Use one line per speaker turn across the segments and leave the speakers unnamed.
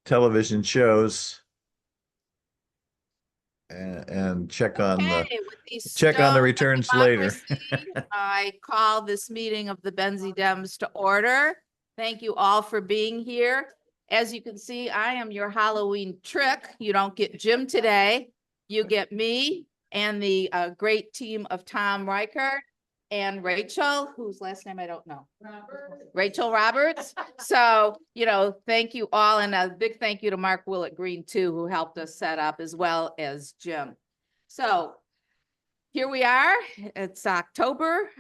television shows and check on the returns later.
I call this meeting of the Benzie Dems to order. Thank you all for being here. As you can see, I am your Halloween trick. You don't get Jim today. You get me and the great team of Tom Reichert and Rachel, whose last name I don't know. Rachel Roberts. So, thank you all. And a big thank you to Mark Willett Green too, who helped us set up, as well as Jim. So here we are. It's October.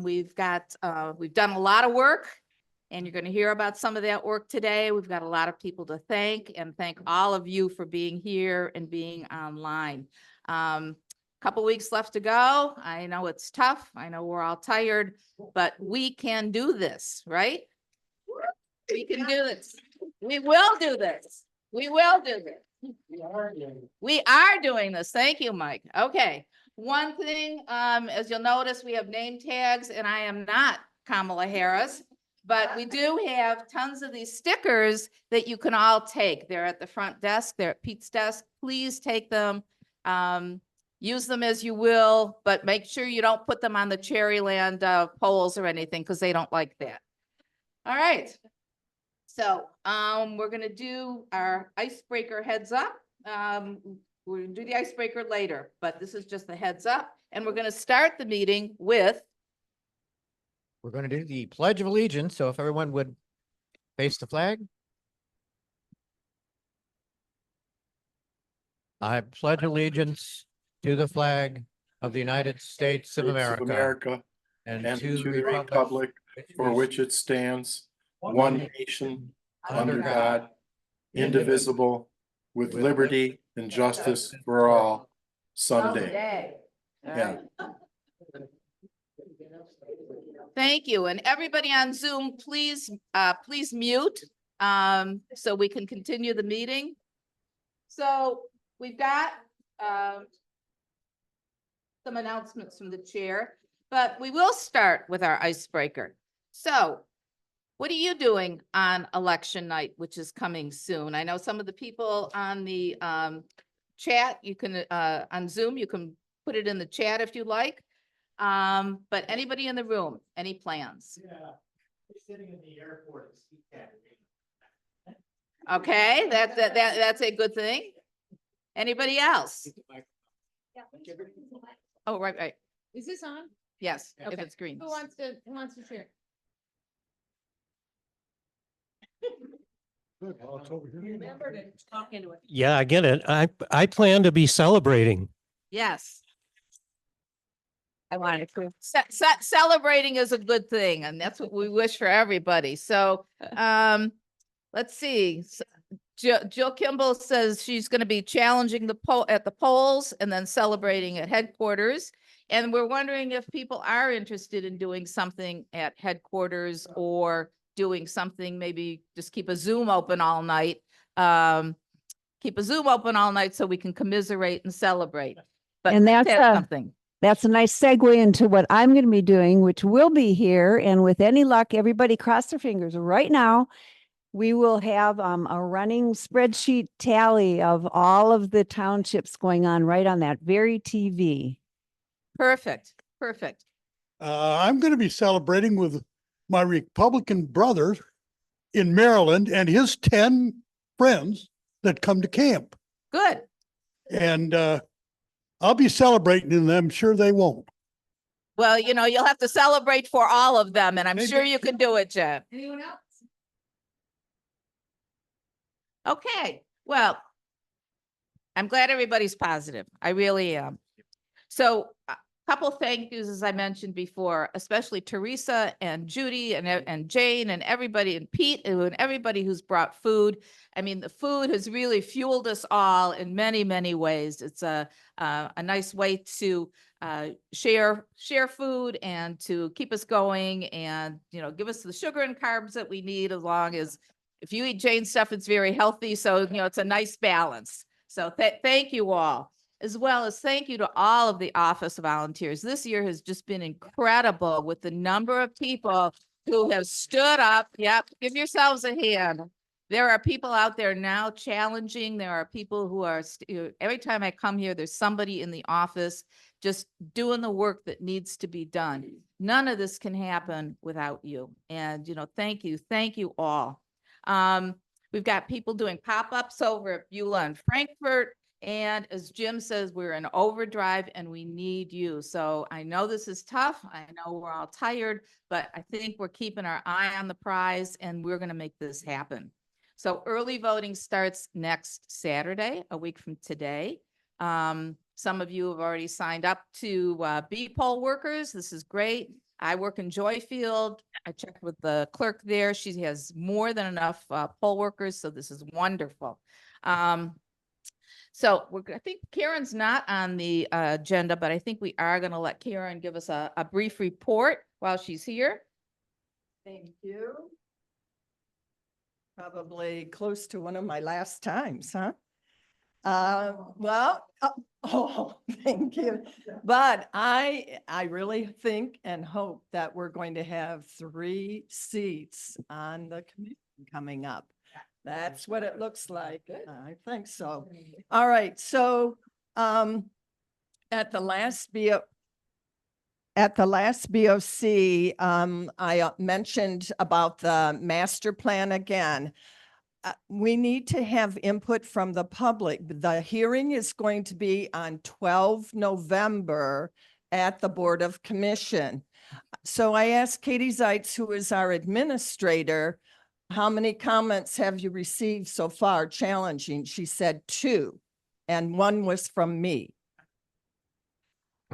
We've done a lot of work, and you're going to hear about some of that work today. We've got a lot of people to thank, and thank all of you for being here and being online. Couple weeks left to go. I know it's tough. I know we're all tired, but we can do this, right? We can do this. We will do this. We will do this. We are doing this. Thank you, Mike. Okay. One thing, as you'll notice, we have name tags, and I am not Kamala Harris, but we do have tons of these stickers that you can all take. They're at the front desk. They're at Pete's desk. Please take them. Use them as you will, but make sure you don't put them on the Cherryland poles or anything, because they don't like that. All right. So we're going to do our icebreaker heads up. We're going to do the icebreaker later, but this is just the heads up. And we're going to start the meeting with.
We're going to do the Pledge of Allegiance. So if everyone would face the flag. I pledge allegiance to the flag of the United States of America,
and to the republic for which it stands, one nation, under God, indivisible, with liberty and justice for all, someday. Yeah.
Thank you. And everybody on Zoom, please mute so we can continue the meeting. So we've got some announcements from the chair, but we will start with our icebreaker. So what are you doing on election night, which is coming soon? I know some of the people on the chat, you can on Zoom, you can put it in the chat if you like. But anybody in the room, any plans?
Yeah, we're sitting in the airport.
Okay, that's a good thing. Anybody else? Oh, right.
Is this on?
Yes, if
Okay.
it's green.
Who wants to share? Remember to talk into it.
Yeah, I get it. I plan to be celebrating.
Yes. I wanted to. Celebrating is a good thing, and that's what we wish for everybody. So, let's see. Jill Kimball says she's going to be challenging at the polls and then celebrating at headquarters. And we're wondering if people are interested in doing something at headquarters, or doing something, maybe just keep a Zoom open all night. Keep a Zoom open all night so we can commiserate and celebrate. But
And that's
something.
That's a nice segue into what I'm going to be doing, which will be here. And with any luck, everybody cross their fingers right now. We will have a running spreadsheet tally of all of the townships going on right on that very TV.
Perfect. Perfect.
I'm going to be celebrating with my Republican brother in Maryland and his 10 friends that come to camp.
Good.
And I'll be celebrating, and I'm sure they won't.
Well, you'll have to celebrate for all of them, and I'm
Maybe.
sure you can do it, Jen.
Anyone else?
Okay, well, I'm glad everybody's positive. I really am. So a couple thank yous, as I mentioned before, especially Teresa and Judy and Jane and everybody, and Pete and everybody who's brought food. I mean, the food has really fueled us all in many, many ways. It's a nice way to share food and to keep us going, and give us the sugar and carbs that we need, as long as if you eat Jane's stuff, it's very healthy. So, it's a nice balance. So thank you all, as well as thank you to all of the office volunteers. This year has just been incredible with the number of people who have stood up. Yep. Give yourselves a hand. There are people out there now challenging. There are people who are, every time I come here, there's somebody in the office just doing the work that needs to be done. None of this can happen without you. And, thank you. Thank you all. We've got people doing pop-ups over at Beulah and Frankfurt. And as Jim says, we're in overdrive and we need you. So I know this is tough. I know we're all tired, but I think we're keeping our eye on the prize and we're going to make this happen. So early voting starts next Saturday, a week from today. Some of you have already signed up to be poll workers. This is great. I work in Joyfield. I checked with the clerk there. She has more than enough poll workers, so this is wonderful. So I think Karen's not on the agenda, but I think we are going to let Karen give us a brief report while she's here.
Thank you. Probably close to one of my last times, huh? Thank you. But I really think and hope that we're going to have 3 seats on the commission coming up. That's what it looks like. I think so. All right. So at the last BOC, I mentioned about the master plan again. We need to have input from the public. The hearing is going to be on 12 November at the Board of Commission. So I asked Katie Zeitz, who is our administrator, how many comments have you received so far challenging? She said 2, and 1 was from me.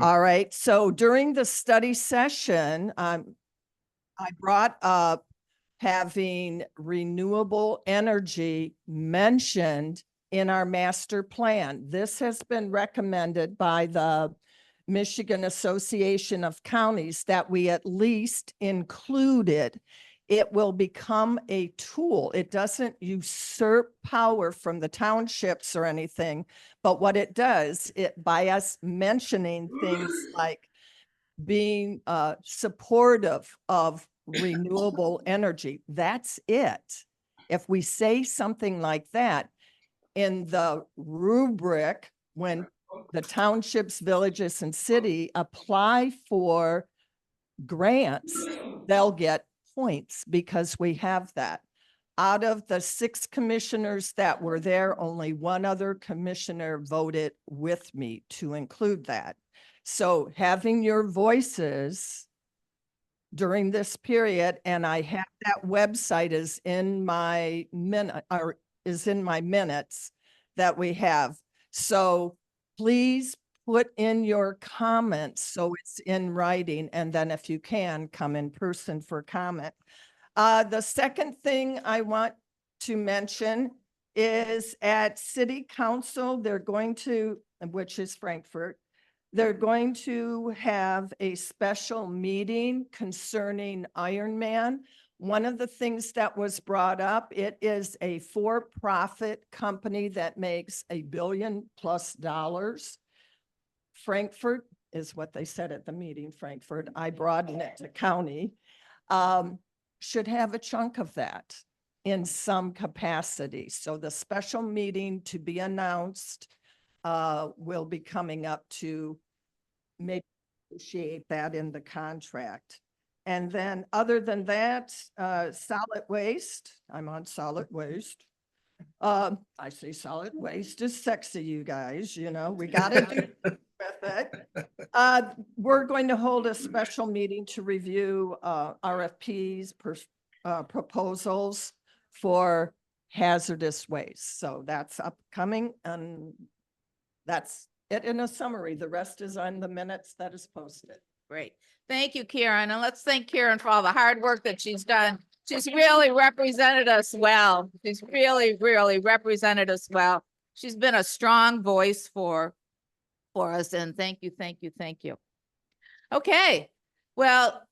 All right, so during the study session, I brought up having renewable energy mentioned in our master plan. This has been recommended by the Michigan Association of Counties that we at least include it. It will become a tool. It doesn't usurp power from the townships or anything, but what it does, by us mentioning things like being supportive of renewable energy, that's it. If we say something like that in the rubric, when the townships, villages, and city apply for grants, they'll get points because we have that. Out of the 6 commissioners that were there, only 1 other commissioner voted with me to include that. So having your voices during this period, and I have that website is in my minutes that we have. So please put in your comments so it's in writing, and then if you can, come in person for comment. The second thing I want to mention is at City Council, they're going to, which is Frankfurt, they're going to have a special meeting concerning Ironman. One of the things that was brought up, it is a for-profit company that makes $1 billion+ dollars. Frankfurt is what they said at the meeting, Frankfurt. I broadened it to county. Should have a chunk of that in some capacity. So the special meeting to be announced will be coming up to maybe negotiate that in the contract. And then other than that, solid waste, I'm on solid waste. I say solid waste is sexy, you guys, we got to do with it. We're going to hold a special meeting to review RFPs, proposals for hazardous waste. So that's upcoming, and that's it in a summary. The rest is on the minutes that is posted.
Great. Thank you, Karen. And let's thank Karen for all the hard work that she's done. She's really represented us well. She's really, really represented us well. She's been a strong voice for us. And thank you, thank you, thank you. Okay. Well,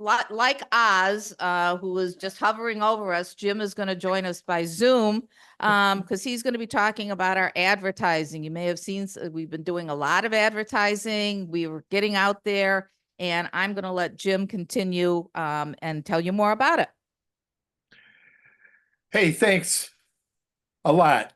like Oz, who is just hovering over us, Jim is going to join us by Zoom because he's going to be talking about our advertising. You may have seen, we've been doing a lot of advertising. We were getting out there, and I'm going to let Jim continue and tell you more about it.
Hey, thanks a lot.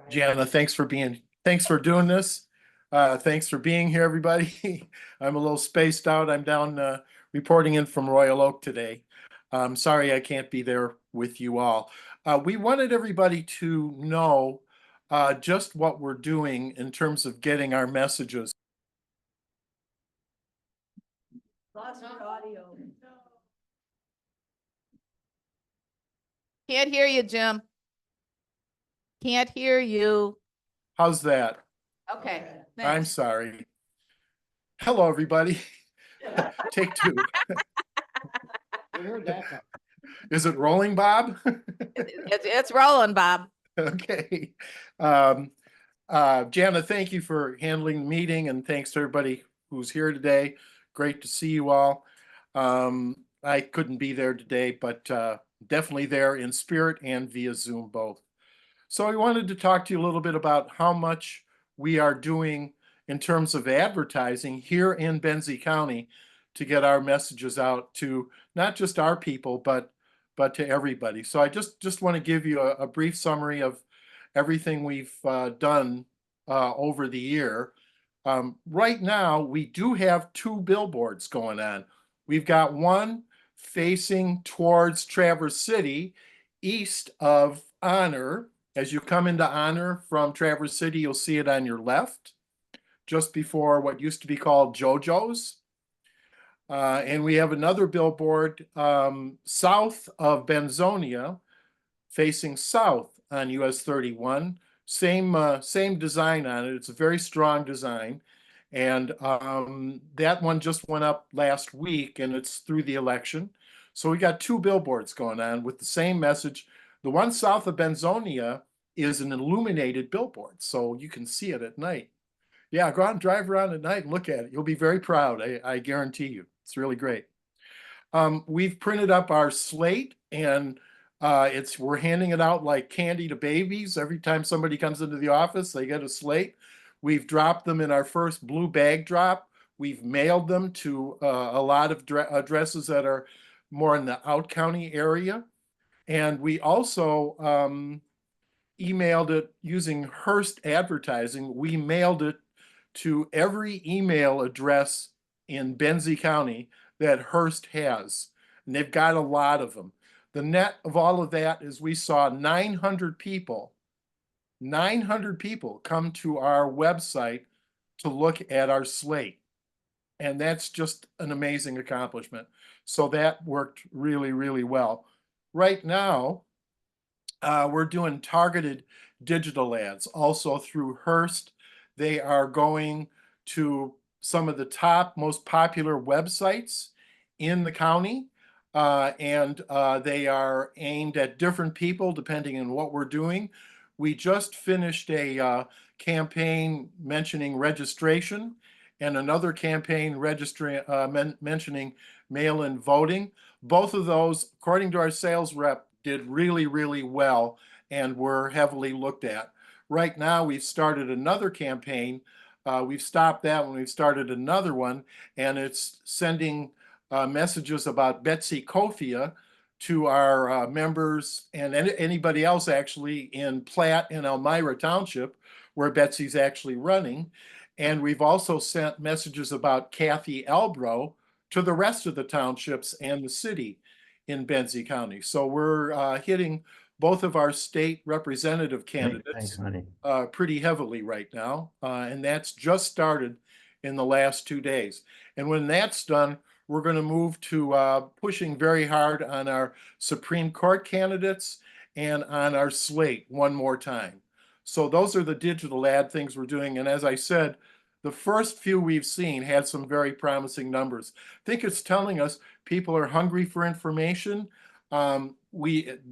Jana, thanks for doing this. Thanks for being here, everybody. I'm a little spaced out. I'm down reporting in from Royal Oak today. Sorry I can't be there with you all. We wanted everybody to know just what we're doing in terms of getting our messages.
Can't hear you, Jim. Can't hear you.
How's that?
Okay.
I'm
thanks.
sorry. Hello, everybody. Take two. Is it rolling, Bob?
It's rolling, Bob.
Okay. Jana, thank you for handling the meeting, and thanks to everybody who's here today. Great to see you all. I couldn't be there today, but definitely there in spirit and via Zoom both. So I wanted to talk to you a little bit about how much we are doing in terms of advertising here in Benzie County to get our messages out to not just our people, but to everybody. So I just want to give you a brief summary of everything we've done over the year. Right now, we do have 2 billboards going on. We've got one facing towards Traverse City, east of Honor. As you come into Honor from Traverse City, you'll see it on your left, just before what used to be called JoJo's. And we have another billboard south of Benzonia, facing south on US 31. Same design on it. It's a very strong design. And that one just went up last week, and it's through the election. So we got 2 billboards going on with the same message. The one south of Benzonia is an illuminated billboard, so you can see it at night. Yeah, go out and drive around at night and look at it. You'll be very proud. I guarantee you. It's really great. We've printed up our slate, and we're handing it out like candy to babies. Every time somebody comes into the office, they get a slate. We've dropped them in our first blue bag drop. We've mailed them to a lot of addresses that are more in the out county area. And we also emailed it using Hearst advertising. We mailed it to every email address in Benzie County that Hearst has. And they've got a lot of them. The net of all of that is we saw 900 people come to our website to look at our slate. And that's just an amazing accomplishment. So that worked really, really well. Right now, we're doing targeted digital ads also through Hearst. They are going to some of the top most popular websites in the county. And they are aimed at different people depending on what we're doing. We just finished a campaign mentioning registration and another campaign mentioning mail-in voting. Both of those, according to our sales rep, did really, really well and were heavily looked at. Right now, we've started another campaign. We've stopped that one. We've started another one, and it's sending messages about Betsy Kofia to our members and anybody else actually in Platte and Elmira Township, where Betsy's actually running. And we've also sent messages about Kathy Albro to the rest of the townships and the city in Benzie County. So we're hitting both of our state representative candidates pretty heavily right now. And that's just started in the last 2 days. And when that's done, we're going to move to pushing very hard on our Supreme Court candidates and on our slate one more time. So those are the digital ad things we're doing. And as I said, the first few we've seen had some very promising numbers. I think it's telling us people are hungry for information.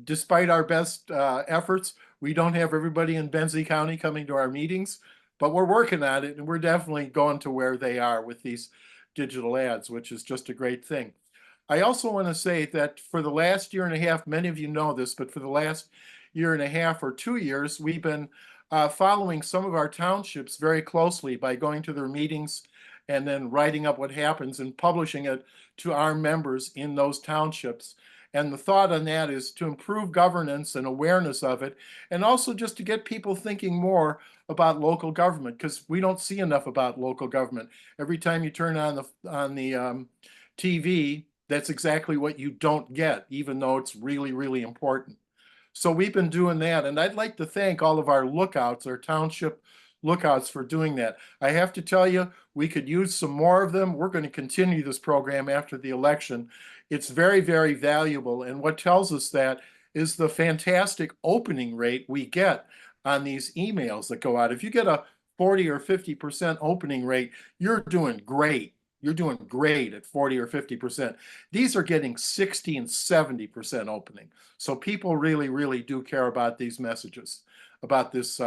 Despite our best efforts, we don't have everybody in Benzie County coming to our meetings, but we're working on it, and we're definitely going to where they are with these digital ads, which is just a great thing. I also want to say that for the last year and a half, many of you know this, but for the last year and a half or 2 years, we've been following some of our townships very closely by going to their meetings and then writing up what happens and publishing it to our members in those townships. And the thought on that is to improve governance and awareness of it, and also just to get people thinking more about local government, because we don't see enough about local government. Every time you turn on the TV, that's exactly what you don't get, even though it's really, really important. So we've been doing that, and I'd like to thank all of our lookouts, our township lookouts, for doing that. I have to tell you, we could use some more of them. We're going to continue this program after the election. It's very, very valuable, and what tells us that is the fantastic opening rate we get on these emails that go out. If you get a 40 or 50% opening rate, you're doing great. You're doing great at 40 or 50%. These are getting 60 and 70% opening. So people really, really do care about these messages, about this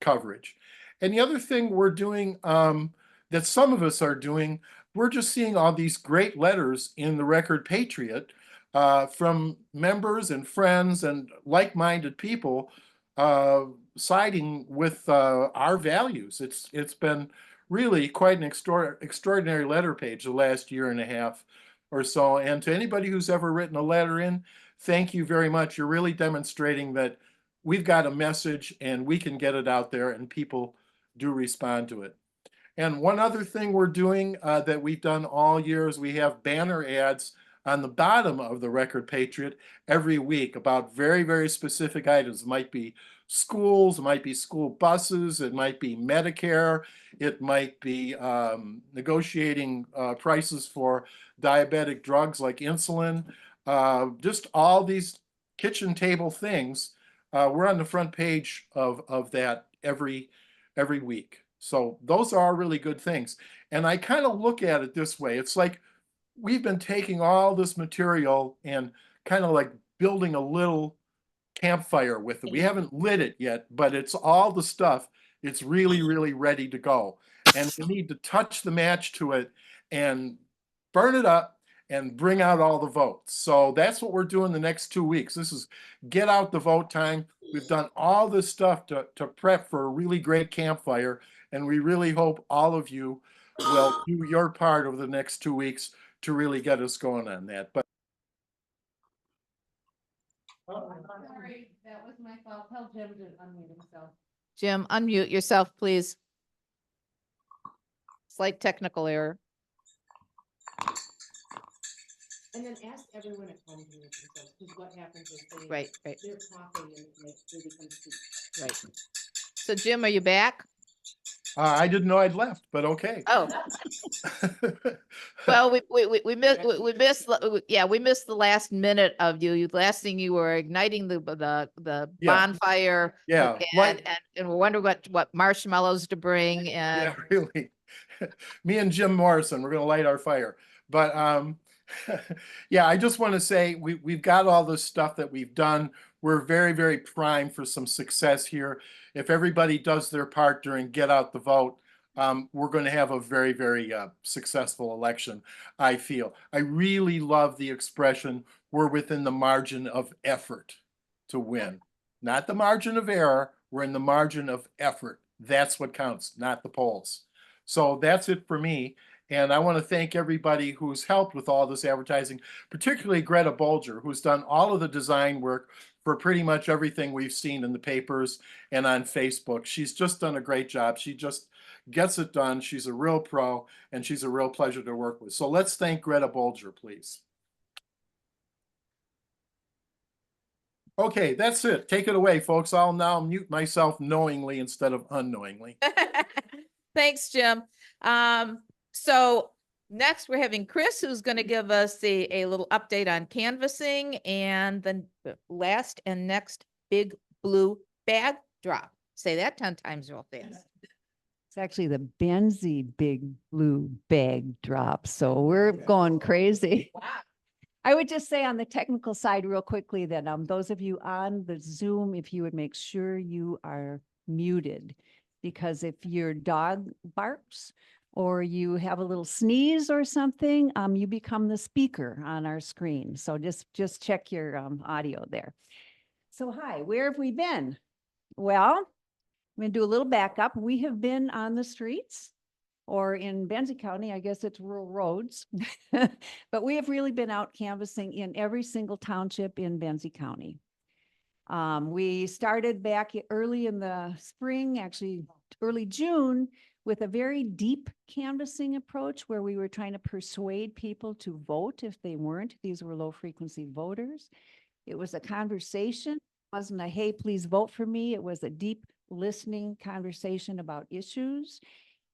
coverage. And the other thing we're doing, that some of us are doing, we're just seeing all these great letters in the Record Patriot from members and friends and like-minded people siding with our values. It's been really quite an extraordinary letter page the last year and a half or so. And to anybody who's ever written a letter in, thank you very much. You're really demonstrating that we've got a message and we can get it out there, and people do respond to it. And one other thing we're doing that we've done all year is we have banner ads on the bottom of the Record Patriot every week about very, very specific items. It might be schools, it might be school buses, it might be Medicare, it might be negotiating prices for diabetic drugs like insulin, just all these kitchen table things. We're on the front page of that every week. So those are really good things. And I kind of look at it this way. It's like we've been taking all this material and kind of like building a little campfire with it. We haven't lit it yet, but it's all the stuff. It's really, really ready to go. And we need to touch the match to it and burn it up and bring out all the votes. So that's what we're doing the next 2 weeks. This is get out the vote time. We've done all this stuff to prep for a really great campfire. And we really hope all of you will do your part over the next 2 weeks to really get us going on that. But
Sorry, that was my fault. Tell Jim to unmute himself.
Jim, unmute yourself, please. Slight technical error.
And then ask everyone at home to mute themselves, because what happens is they.
Right.
They're coughing and they become sick.
Right. So Jim, are you back?
I didn't know I'd left, but okay.
Oh, well, we missed, we missed the last minute of you. Last thing you were igniting the
Yeah.
bonfire.
Yeah,
And we're wondering what marshmallows to bring and.
yeah, really. Me and Jim Morrison, we're gonna light our fire. But yeah, I just want to say we've got all this stuff that we've done. We're very, very primed for some success here. If everybody does their part during Get Out the Vote, we're going to have a very, very successful election, I feel. I really love the expression, we're within the margin of effort to win. Not the margin of error, we're in the margin of effort. That's what counts, not the polls. So that's it for me. And I want to thank everybody who's helped with all this advertising, particularly Greta Bolger, who's done all of the design work for pretty much everything we've seen in the papers and on Facebook. She's just done a great job. She just gets it done. She's a real pro, and she's a real pleasure to work with. So let's thank Greta Bolger, please. Okay, that's it. Take it away, folks. I'll now mute myself knowingly instead of unknowingly.
Thanks, Jim. So next we're having Chris, who's going to give us a little update on canvassing and the last and next big blue bag drop. Say that 10 times real fast.
It's actually the Benzie big blue bag drop. So we're going crazy.
Wow.
I would just say on the technical side real quickly that those of you on the Zoom, if you would make sure you are muted, because if your dog barks or you have a little sneeze or something, you become the speaker on our screen. So just check your audio there. So hi, where have we been? Well, I'm going to do a little backup. We have been on the streets or in Benzie County, I guess it's rural roads. But we have really been out canvassing in every single township in Benzie County. We started back early in the spring, actually early June, with a very deep canvassing approach where we were trying to persuade people to vote if they weren't. These were low frequency voters. It was a conversation. It wasn't a, hey, please vote for me. It was a deep listening conversation about issues.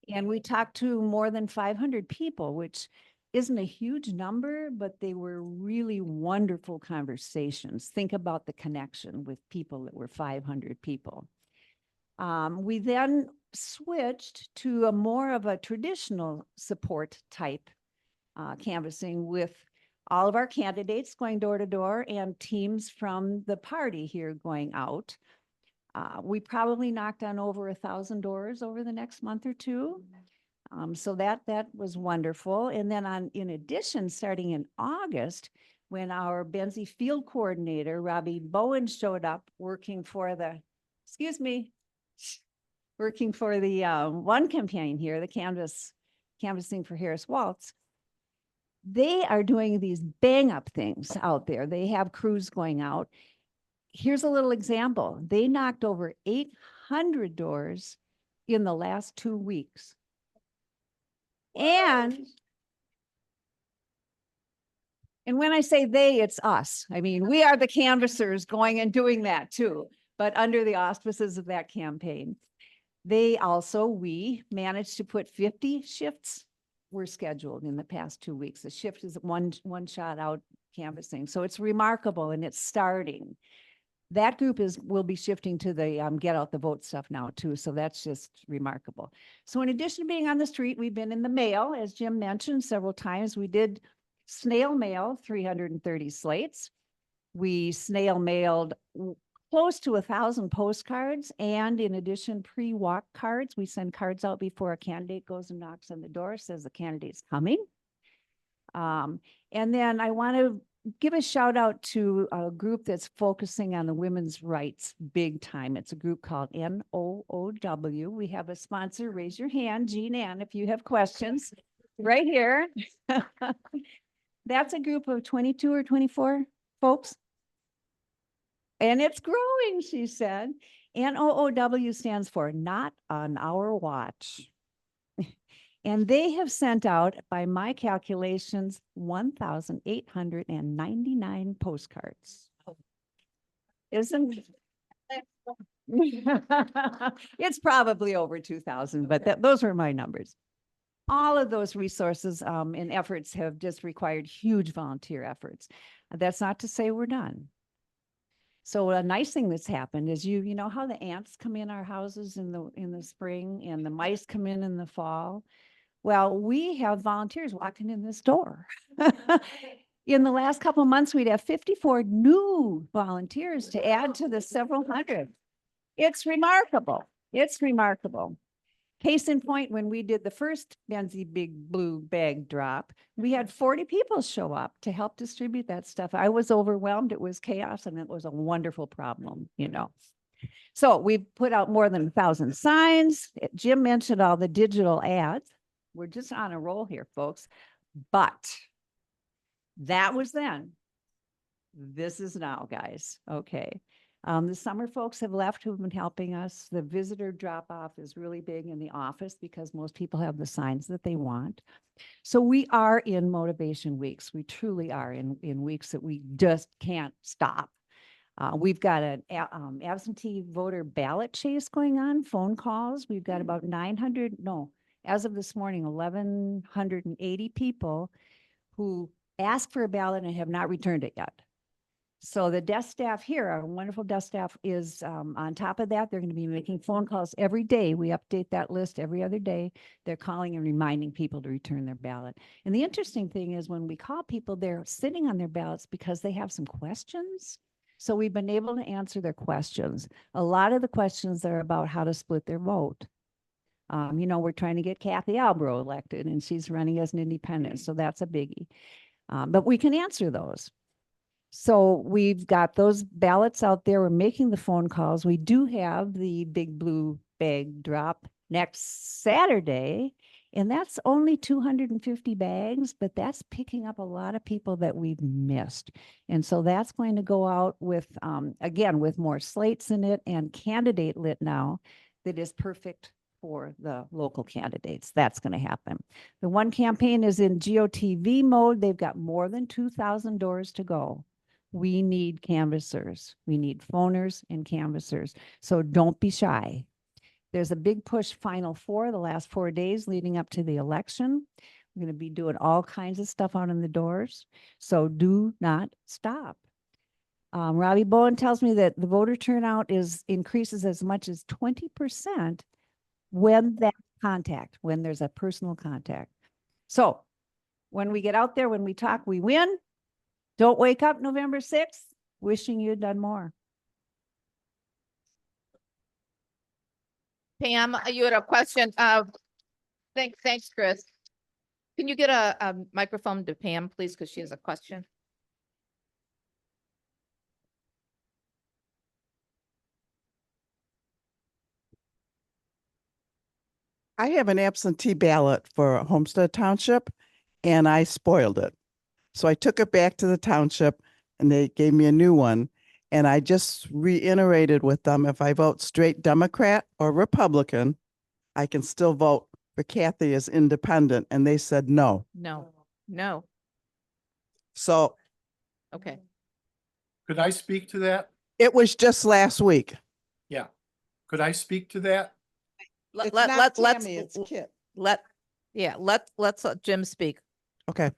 And we talked to more than 500 people, which isn't a huge number, but they were really wonderful conversations. Think about the connection with people that were 500 people. We then switched to a more of a traditional support type canvassing with all of our candidates going door to door and teams from the party here going out. We probably knocked on over 1,000 doors over the next month or two. So that was wonderful. And then in addition, starting in August, when our Benzie field coordinator, Robbie Bowen, showed up working for the, working for the one campaign here, the canvassing for Harris Waltz. They are doing these bang up things out there. They have crews going out. Here's a little example. They knocked over 800 doors in the last 2 weeks. And when I say they, it's us. I mean, we are the canvassers going and doing that too, but under the auspices of that campaign. We managed to put 50 shifts were scheduled in the past 2 weeks. The shift is one shot out canvassing. So it's remarkable and it's starting. That group will be shifting to the get out the vote stuff now too. So that's just remarkable. So in addition to being on the street, we've been in the mail, as Jim mentioned several times. We did snail mail 330 slates. We snail mailed close to 1,000 postcards. And in addition, pre-walk cards. We send cards out before a candidate goes and knocks on the door, says the candidate's coming. And then I want to give a shout out to a group that's focusing on the women's rights big time. It's a group called NOOW. We have a sponsor. Raise your hand, Jean Ann, if you have questions. Right here. That's a group of 22 or 24 folks. And it's growing, she said. NOOW stands for Not on Our Watch. And they have sent out, by my calculations, 1,899 postcards. Isn't it's probably over 2,000, but those are my numbers. All of those resources and efforts have just required huge volunteer efforts. That's not to say we're done. So a nice thing that's happened is you know how the ants come in our houses in the spring and the mice come in the fall. Well, we have volunteers walking in this door. In the last couple of months, we'd have 54 new volunteers to add to the several hundred. It's remarkable. It's remarkable. Case in point, when we did the first Benzie Big Blue Bag drop, we had 40 people show up to help distribute that stuff. I was overwhelmed. It was chaos and it was a wonderful problem, you know. So we put out more than 1,000 signs. Jim mentioned all the digital ads. We're just on a roll here, folks. But that was then. This is now, guys. Okay. The summer folks have left who've been helping us. The visitor drop off is really big in the office because most people have the signs that they want. So we are in motivation weeks. We truly are in weeks that we just can't stop. We've got an absentee voter ballot chase going on, phone calls. We've got about 900, no, as of this morning, 1,180 people who asked for a ballot and have not returned it yet. So the desk staff here, our wonderful desk staff, is on top of that. They're going to be making phone calls every day. We update that list every other day. They're calling and reminding people to return their ballot. And the interesting thing is when we call people, they're sitting on their ballots because they have some questions. So we've been able to answer their questions. A lot of the questions are about how to split their vote. You know, we're trying to get Kathy Albro elected and she's running as an independent. So that's a biggie. But we can answer those. So we've got those ballots out there. We're making the phone calls. We do have the Big Blue Bag drop next Saturday. And that's only 250 bags, but that's picking up a lot of people that we've missed. And so that's going to go out with, again, with more slates in it and candidate lit now that is perfect for the local candidates. That's going to happen. The one campaign is in GOTV mode. They've got more than 2,000 doors to go. We need canvassers. We need phoners and canvassers. So don't be shy. There's a big push Final Four, the last 4 days leading up to the election. We're going to be doing all kinds of stuff out in the doors. So do not stop. Robbie Bowen tells me that the voter turnout increases as much as 20% when there's a personal contact. So when we get out there, when we talk, we win. Don't wake up November 6th wishing you'd done more.
Pam, you had a question. Thanks, Chris. Can you get a microphone to Pam, please? Because she has a question.
I have an absentee ballot for Homestead Township and I spoiled it. So I took it back to the township and they gave me a new one. And I just reiterated with them, if I vote straight Democrat or Republican, I can still vote for Kathy as independent. And they said no.
No.
So
Okay.
Could I speak to that?
it was just last week.
Yeah. Could I speak to that?
It's not Tammy, it's Kit.
Let's let Jim speak.
Okay.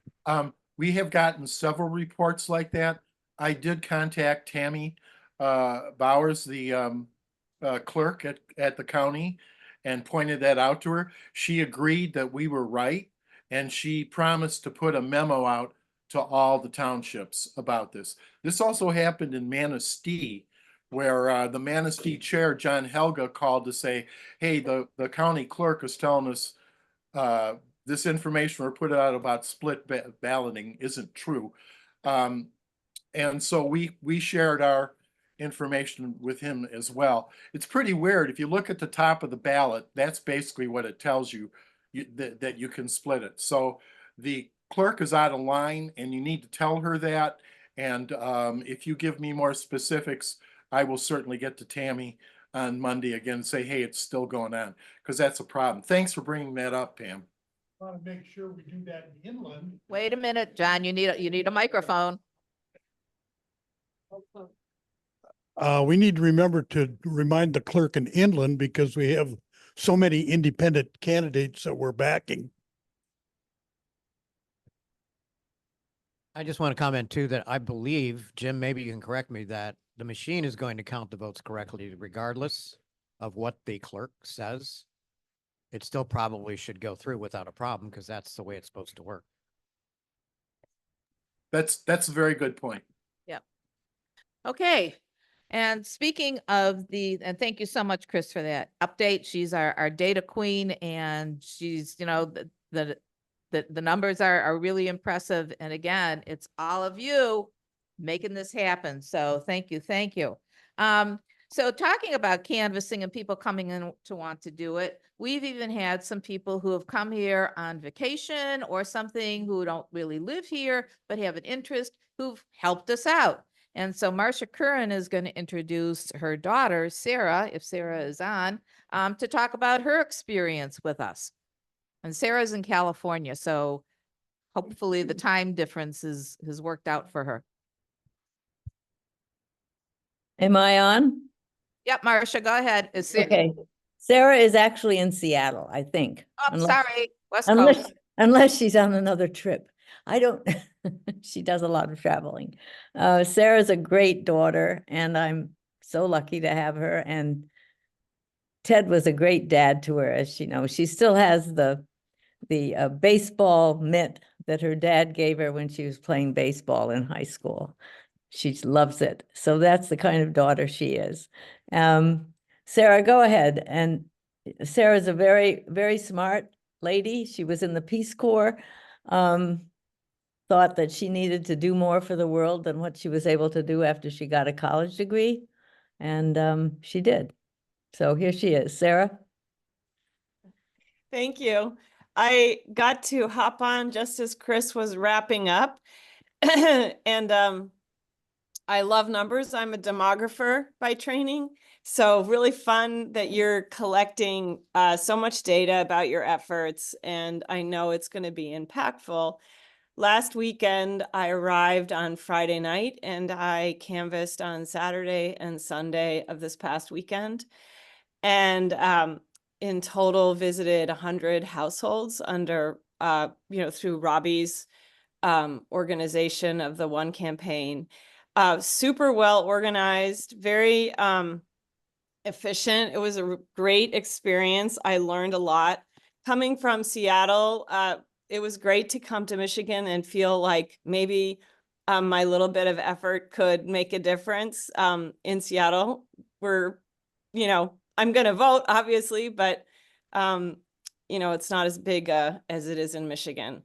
We have gotten several reports like that. I did contact Tammy Bowers, the clerk at the county, and pointed that out to her. She agreed that we were right, and she promised to put a memo out to all the townships about this. This also happened in Manistee, where the Manistee chair, John Helga, called to say, hey, the county clerk is telling us this information we're putting out about split balloting isn't true. And so we shared our information with him as well. It's pretty weird. If you look at the top of the ballot, that's basically what it tells you, that you can split it. So the clerk is out of line and you need to tell her that. And if you give me more specifics, I will certainly get to Tammy on Monday again and say, hey, it's still going on, because that's a problem. Thanks for bringing that up, Pam.
Want to make sure we do that in inland.
Wait a minute, John, you need a microphone.
We need to remember to remind the clerk in inland because we have so many independent candidates that we're backing.
I just want to comment too, that I believe, Jim, maybe you can correct me, that the machine is going to count the votes correctly regardless of what the clerk says. It still probably should go through without a problem because that's the way it's supposed to work.
That's a very good point.
Okay. And speaking of and thank you so much, Chris, for that update. She's our data queen, and she's, the numbers are really impressive. And again, it's all of you making this happen. So thank you. So talking about canvassing and people coming in to want to do it, we've even had some people who have come here on vacation or something who don't really live here, but have an interest, who've helped us out. And so Marcia Curran is going to introduce her daughter, Sarah, if Sarah is on, to talk about her experience with us. And Sarah's in California, so hopefully the time difference has worked out for her.
Am I on?
Yep, Marcia, go ahead.
Okay. Sarah is actually in Seattle, I think.
Oh, sorry, West Coast.
Unless she's on another trip. I don't, she does a lot of traveling. Sarah's a great daughter and I'm so lucky to have her. And Ted was a great dad to her, as she knows. She still has the baseball mitt that her dad gave her when she was playing baseball in high school. She loves it. So that's the kind of daughter she is. Sarah, go ahead. And Sarah's a very, very smart lady. She was in the Peace Corps. Thought that she needed to do more for the world than what she was able to do after she got a college degree. And she did. So here she is. Sarah?
Thank you. I got to hop on just as Chris was wrapping up. And I love numbers. I'm a demographer by training. So really fun that you're collecting so much data about your efforts. And I know it's going to be impactful. Last weekend, I arrived on Friday night and I canvassed on Saturday and Sunday of this past weekend. And in total visited 100 households under, through Robbie's organization of the One campaign. Super well organized, very efficient. It was a great experience. I learned a lot. Coming from Seattle, it was great to come to Michigan and feel like maybe my little bit of effort could make a difference. In Seattle, I'm going to vote, obviously, but it's not as big as it is in Michigan.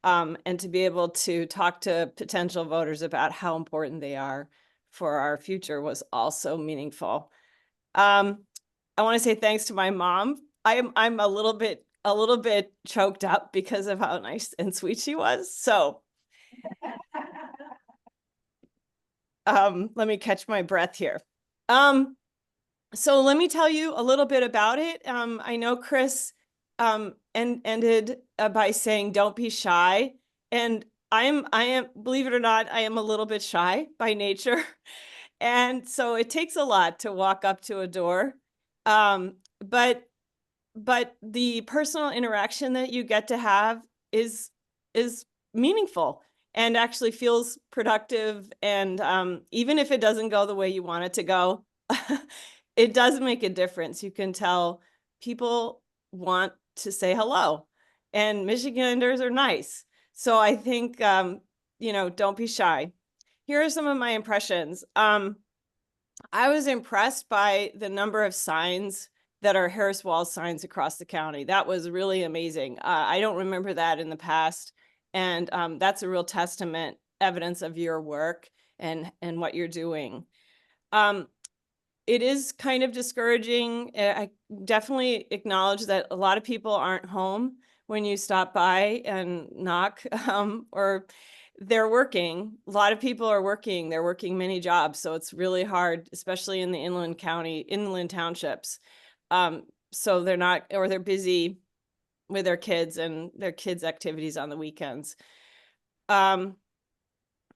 And to be able to talk to potential voters about how important they are for our future was also meaningful. I want to say thanks to my mom. I'm a little bit choked up because of how nice and sweet she was. So let me catch my breath here. So let me tell you a little bit about it. I know Chris ended by saying, don't be shy. And I am, believe it or not, I am a little bit shy by nature. And so it takes a lot to walk up to a door. But the personal interaction that you get to have is meaningful and actually feels productive. And even if it doesn't go the way you want it to go, it does make a difference. You can tell people want to say hello, and Michiganders are nice. So I think, don't be shy. Here are some of my impressions. I was impressed by the number of signs that are Harris Walls signs across the county. That was really amazing. I don't remember that in the past. And that's a real testament, evidence of your work and what you're doing. It is kind of discouraging. I definitely acknowledge that a lot of people aren't home when you stop by and knock, or they're working. A lot of people are working. They're working many jobs. So it's really hard, especially in the inland townships. So they're not, or they're busy with their kids and their kids' activities on the weekends.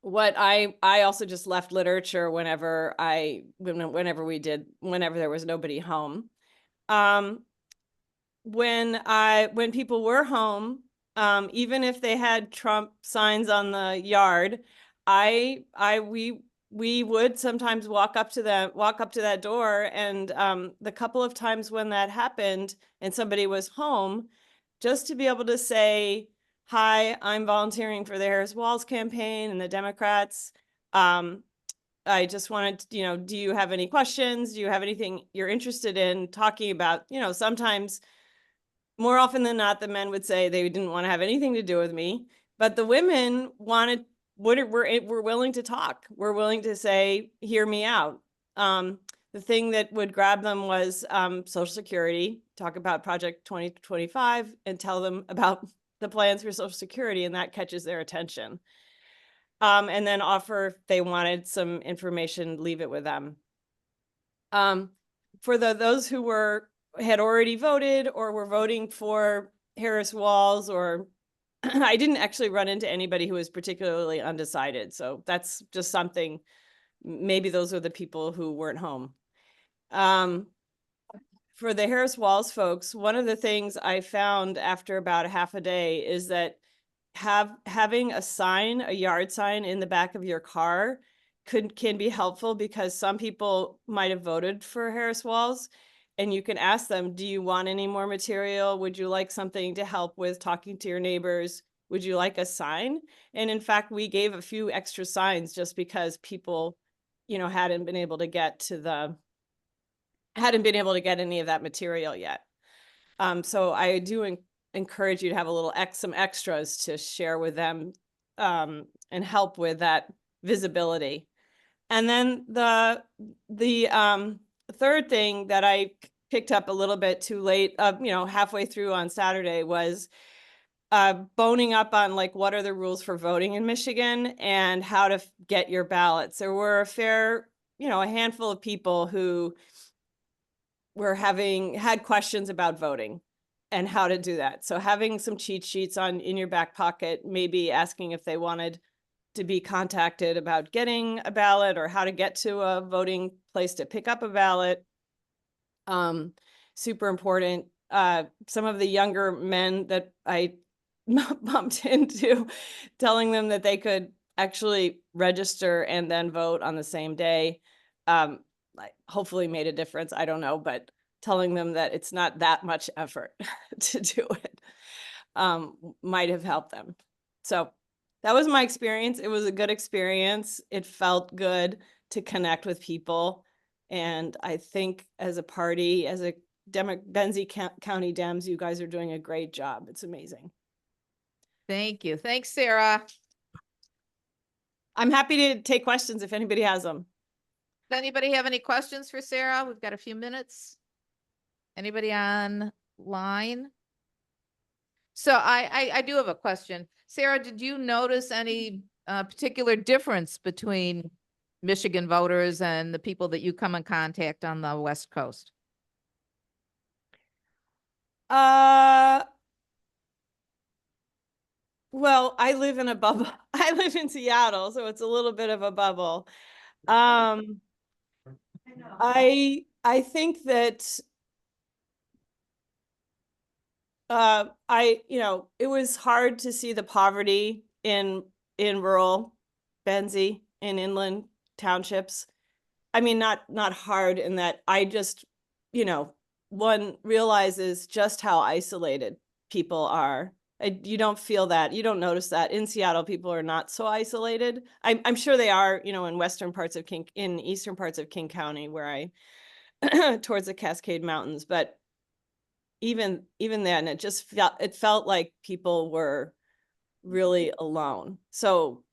What I also just left literature whenever there was nobody home. When people were home, even if they had Trump signs on the yard, we would sometimes walk up to that door, and the couple of times when that happened and somebody was home, just to be able to say, hi, I'm volunteering for the Harris Walls campaign and the Democrats. I just wanted to, do you have any questions? Do you have anything you're interested in talking about? Sometimes, more often than not, the men would say they didn't want to have anything to do with me, but the women were willing to talk. We're willing to say, hear me out. The thing that would grab them was Social Security, talk about Project 2025 and tell them about the plans for Social Security, and that catches their attention. And then offer, if they wanted some information, leave it with them. For those who had already voted or were voting for Harris Walls, or I didn't actually run into anybody who was particularly undecided. So that's just something, maybe those are the people who weren't home. For the Harris Walls folks, one of the things I found after about a half a day is that having a yard sign in the back of your car can be helpful, because some people might have voted for Harris Walls, and you can ask them, do you want any more material? Would you like something to help with talking to your neighbors? Would you like a sign? And in fact, we gave a few extra signs just because people, hadn't been able to get any of that material yet. So I do encourage you to have some extras to share with them and help with that visibility. And then the third thing that I picked up a little bit too late, halfway through on Saturday, was boning up on like what are the rules for voting in Michigan and how to get your ballots. There were a handful of people who were had questions about voting and how to do that. So having some cheat sheets in your back pocket, maybe asking if they wanted to be contacted about getting a ballot or how to get to a voting place to pick up a ballot. Super important. Some of the younger men that I bumped into, telling them that they could actually register and then vote on the same day. Hopefully made a difference. I don't know, but telling them that it's not that much effort to do it might have helped them. So that was my experience. It was a good experience. It felt good to connect with people. And I think as a party, as a Benzie County Dems, you guys are doing a great job. It's amazing.
Thank you. Thanks, Sarah.
I'm happy to take questions if anybody has them.
Does anybody have any questions for Sarah? We've got a few minutes. Anybody online? So I do have a question. Sarah, did you notice any particular difference between Michigan voters and the people that you come in contact on the West Coast?
Well, I live in a bubble. I live in Seattle, so it's a little bit of a bubble. I think that it was hard to see the poverty in rural Benzie, in inland townships. I mean, not hard in that I just, one realizes just how isolated people are. You don't feel that. You don't notice that. In Seattle, people are not so isolated. I'm sure they are, in eastern parts of King County, where towards the Cascade Mountains. But even then, it felt like people were really alone. So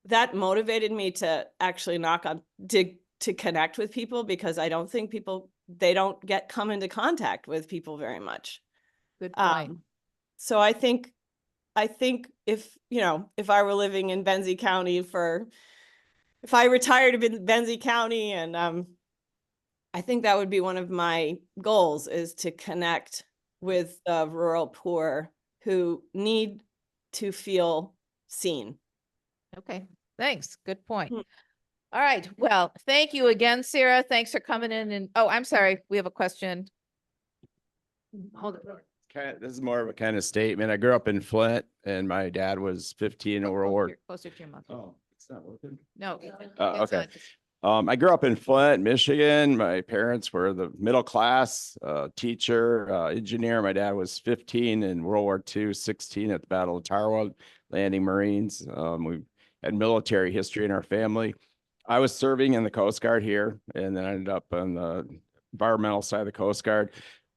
that motivated me to actually to connect with people, because I don't think they don't come into contact with people very much.
Good point.
So I think if I were living in Benzie County if I retired in Benzie County, and I think that would be one of my goals, is to connect with the rural poor who need to feel seen.
Okay, thanks. Good point. All right. Well, thank you again, Sarah. Thanks for coming in. And I'm sorry, we have a question. Hold it.
This is more of a kind of statement. I grew up in Flint, and my dad was 15 in World War.
Closer to your mouth.
Oh, it's not working.
No.
Okay. I grew up in Flint, Michigan. My parents were the middle class, teacher, engineer. My dad was 15 in World War II, 16 at the Battle of Tarawa, landing Marines. We had military history in our family. I was serving in the Coast Guard here, and then I ended up on the environmental side of the Coast Guard.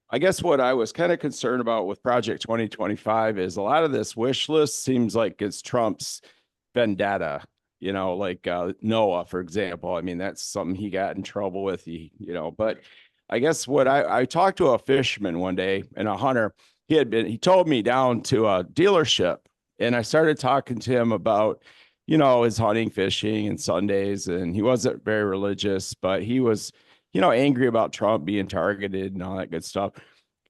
I guess what I was kind of concerned about with Project 2025 is a lot of this wish list seems like it's Trump's vendetta, like NOAA, for example. I mean, that's something he got in trouble with, but I guess what I talked to a fisherman one day and a hunter. He told me down to a dealership, and I started talking to him about, his hunting, fishing, and Sundays. And he wasn't very religious, but he was, angry about Trump being targeted and all that good stuff.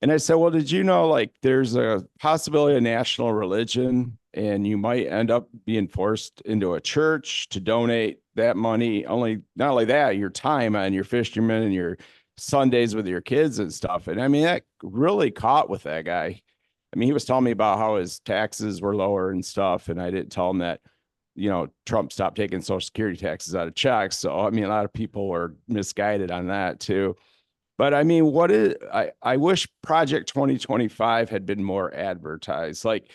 And I said, well, did you know, like, there's a possibility of national religion, and you might end up being forced into a church to donate that money. Not only that, your time on your fishermen and your Sundays with your kids and stuff. And I mean, that really caught with that guy. I mean, he was telling me about how his taxes were lower and stuff. And I didn't tell him that, Trump stopped taking Social Security taxes out of checks. So, I mean, a lot of people were misguided on that too. But I mean, I wish Project 2025 had been more advertised, like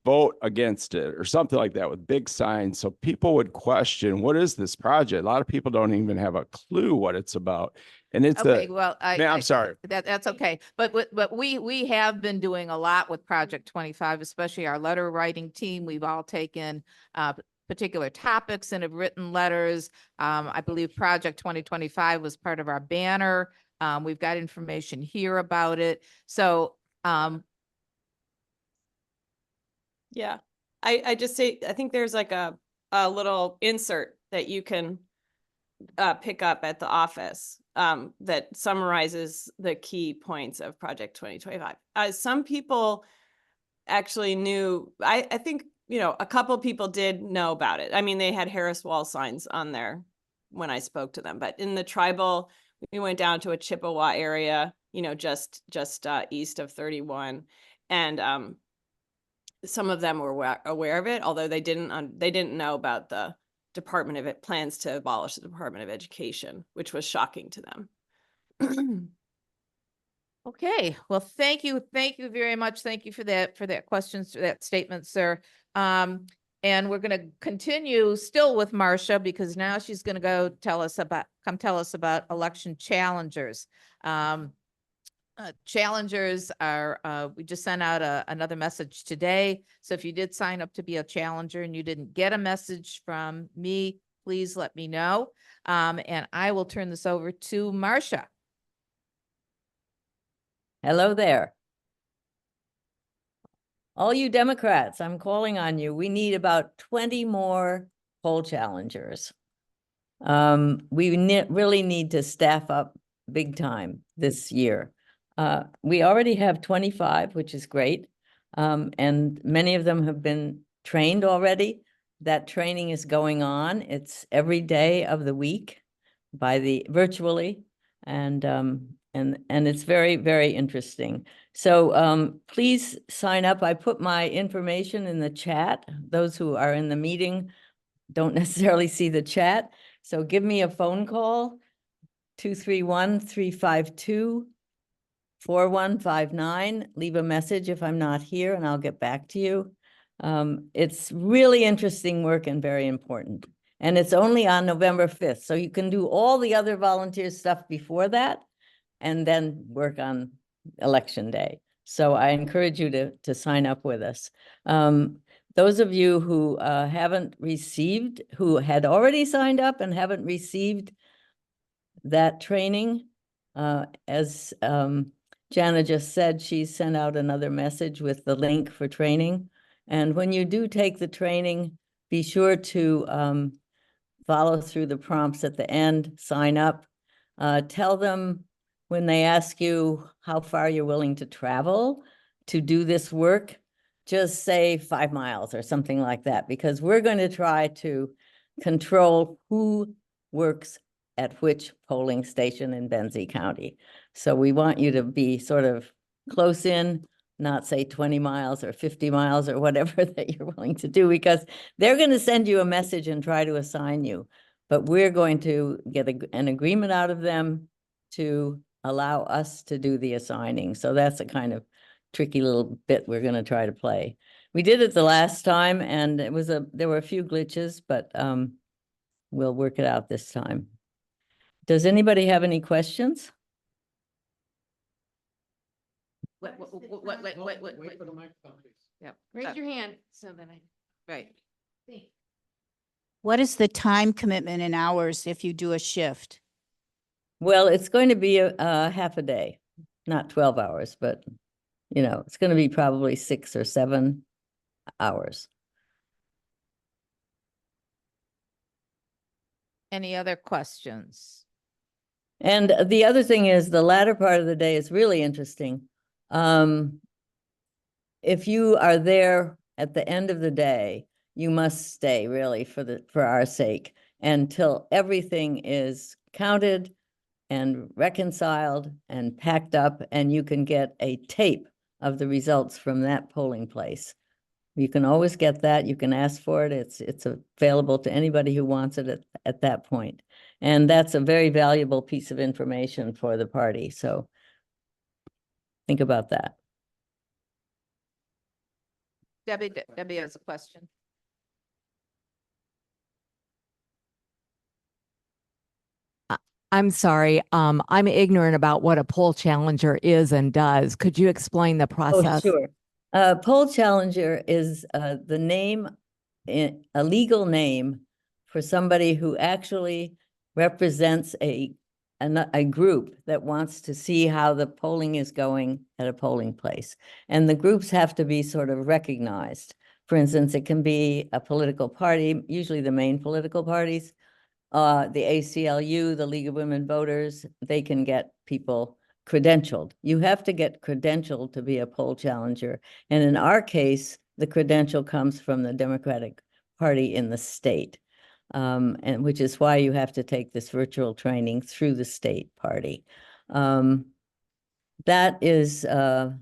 vote against it or something like that with big signs, so people would question, what is this project? A lot of people don't even have a clue what it's about. And it's I'm sorry.
That's okay. But we have been doing a lot with Project 25, especially our letter writing team. We've all taken particular topics and have written letters. I believe Project 2025 was part of our banner. We've got information here about it. So
Yeah. I just say, I think there's like a little insert that you can pick up at the office that summarizes the key points of Project 2025. Some people actually knew, I think, you know, a couple people did know about it. I mean, they had Harris Wall signs on there when I spoke to them, but in the tribal, we went down to a Chippewa area, you know, just east of 31. And some of them were aware of it, although they didn't know about the plans to abolish the Department of Education, which was shocking to them.
Okay, well, thank you very much. Thank you for that questions, for that statement, sir. And we're going to continue still with Marcia, because now she's going to tell us about election challengers. Challengers are, we just sent out another message today. So if you did sign up to be a challenger and you didn't get a message from me, please let me know. And I will turn this over to Marcia.
Hello there. All you Democrats, I'm calling on you. We need about 20 more poll challengers. We really need to staff up big time this year. We already have 25, which is great. And many of them have been trained already. That training is going on. It's every day of the week virtually. And it's very, very interesting. So please sign up. I put my information in the chat. Those who are in the meeting don't necessarily see the chat. So give me a phone call, 231-352-4159. Leave a message if I'm not here and I'll get back to you. It's really interesting work and very important. And it's only on November 5th. So you can do all the other volunteer stuff before that and then work on election day. So I encourage you to sign up with us. Those of you who who had already signed up and haven't received that training, as Jana just said, she sent out another message with the link for training. And when you do take the training, be sure to follow through the prompts at the end, sign up, tell them when they ask you how far you're willing to travel to do this work, just say 5 miles or something like that, because we're going to try to control who works at which polling station in Benzie County. So we want you to be sort of close in, not say 20 miles or 50 miles or whatever that you're willing to do, because they're going to send you a message and try to assign you. But we're going to get an agreement out of them to allow us to do the assigning. So that's a kind of tricky little bit we're going to try to play. We did it the last time and there were a few glitches, but we'll work it out this time. Does anybody have any questions?
Wait.
Wait for the microphone, please.
Yep.
Raise your hand so that I.
Right.
What is the time commitment in hours if you do a shift?
Well, it's going to be a half a day, not 12 hours, but you know, it's going to be probably 6 or 7 hours.
Any other questions?
And the other thing is the latter part of the day is really interesting. If you are there at the end of the day, you must stay really for our sake until everything is counted and reconciled and packed up, and you can get a tape of the results from that polling place. You can always get that. You can ask for it. It's available to anybody who wants it at that point. And that's a very valuable piece of information for the party. So think about that.
Debbie has a question.
I'm sorry. I'm ignorant about what a poll challenger is and does. Could you explain the process?
Oh, sure. Poll challenger is the name, a legal name for somebody who actually represents a group that wants to see how the polling is going at a polling place. And the groups have to be sort of recognized. For instance, it can be a political party, usually the main political parties. The ACLU, the League of Women Voters, they can get people credentialed. You have to get credentialed to be a poll challenger. And in our case, the credential comes from the Democratic Party in the state. And which is why you have to take this virtual training through the state party. That is an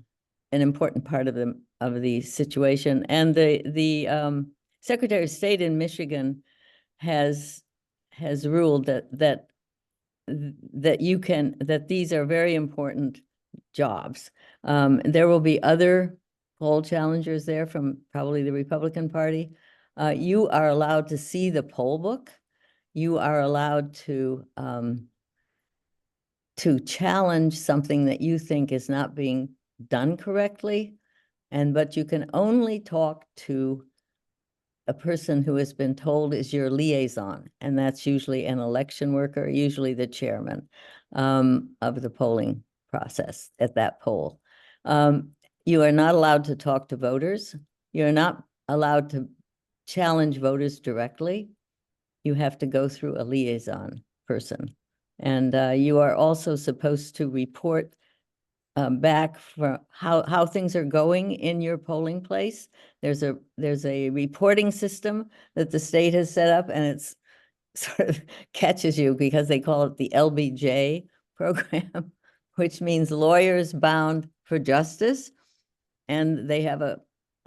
important part of the situation. And the Secretary of State in Michigan has ruled that these are very important jobs. There will be other poll challengers there from probably the Republican Party. You are allowed to see the poll book. You are allowed to challenge something that you think is not being done correctly, but you can only talk to a person who has been told is your liaison, and that's usually an election worker, usually the chairman of the polling process at that poll. You are not allowed to talk to voters. You're not allowed to challenge voters directly. You have to go through a liaison person. And you are also supposed to report back for how things are going in your polling place. There's a reporting system that the state has set up, and it's sort of catches you because they call it the LBJ program, which means Lawyers Bound for Justice. And they have a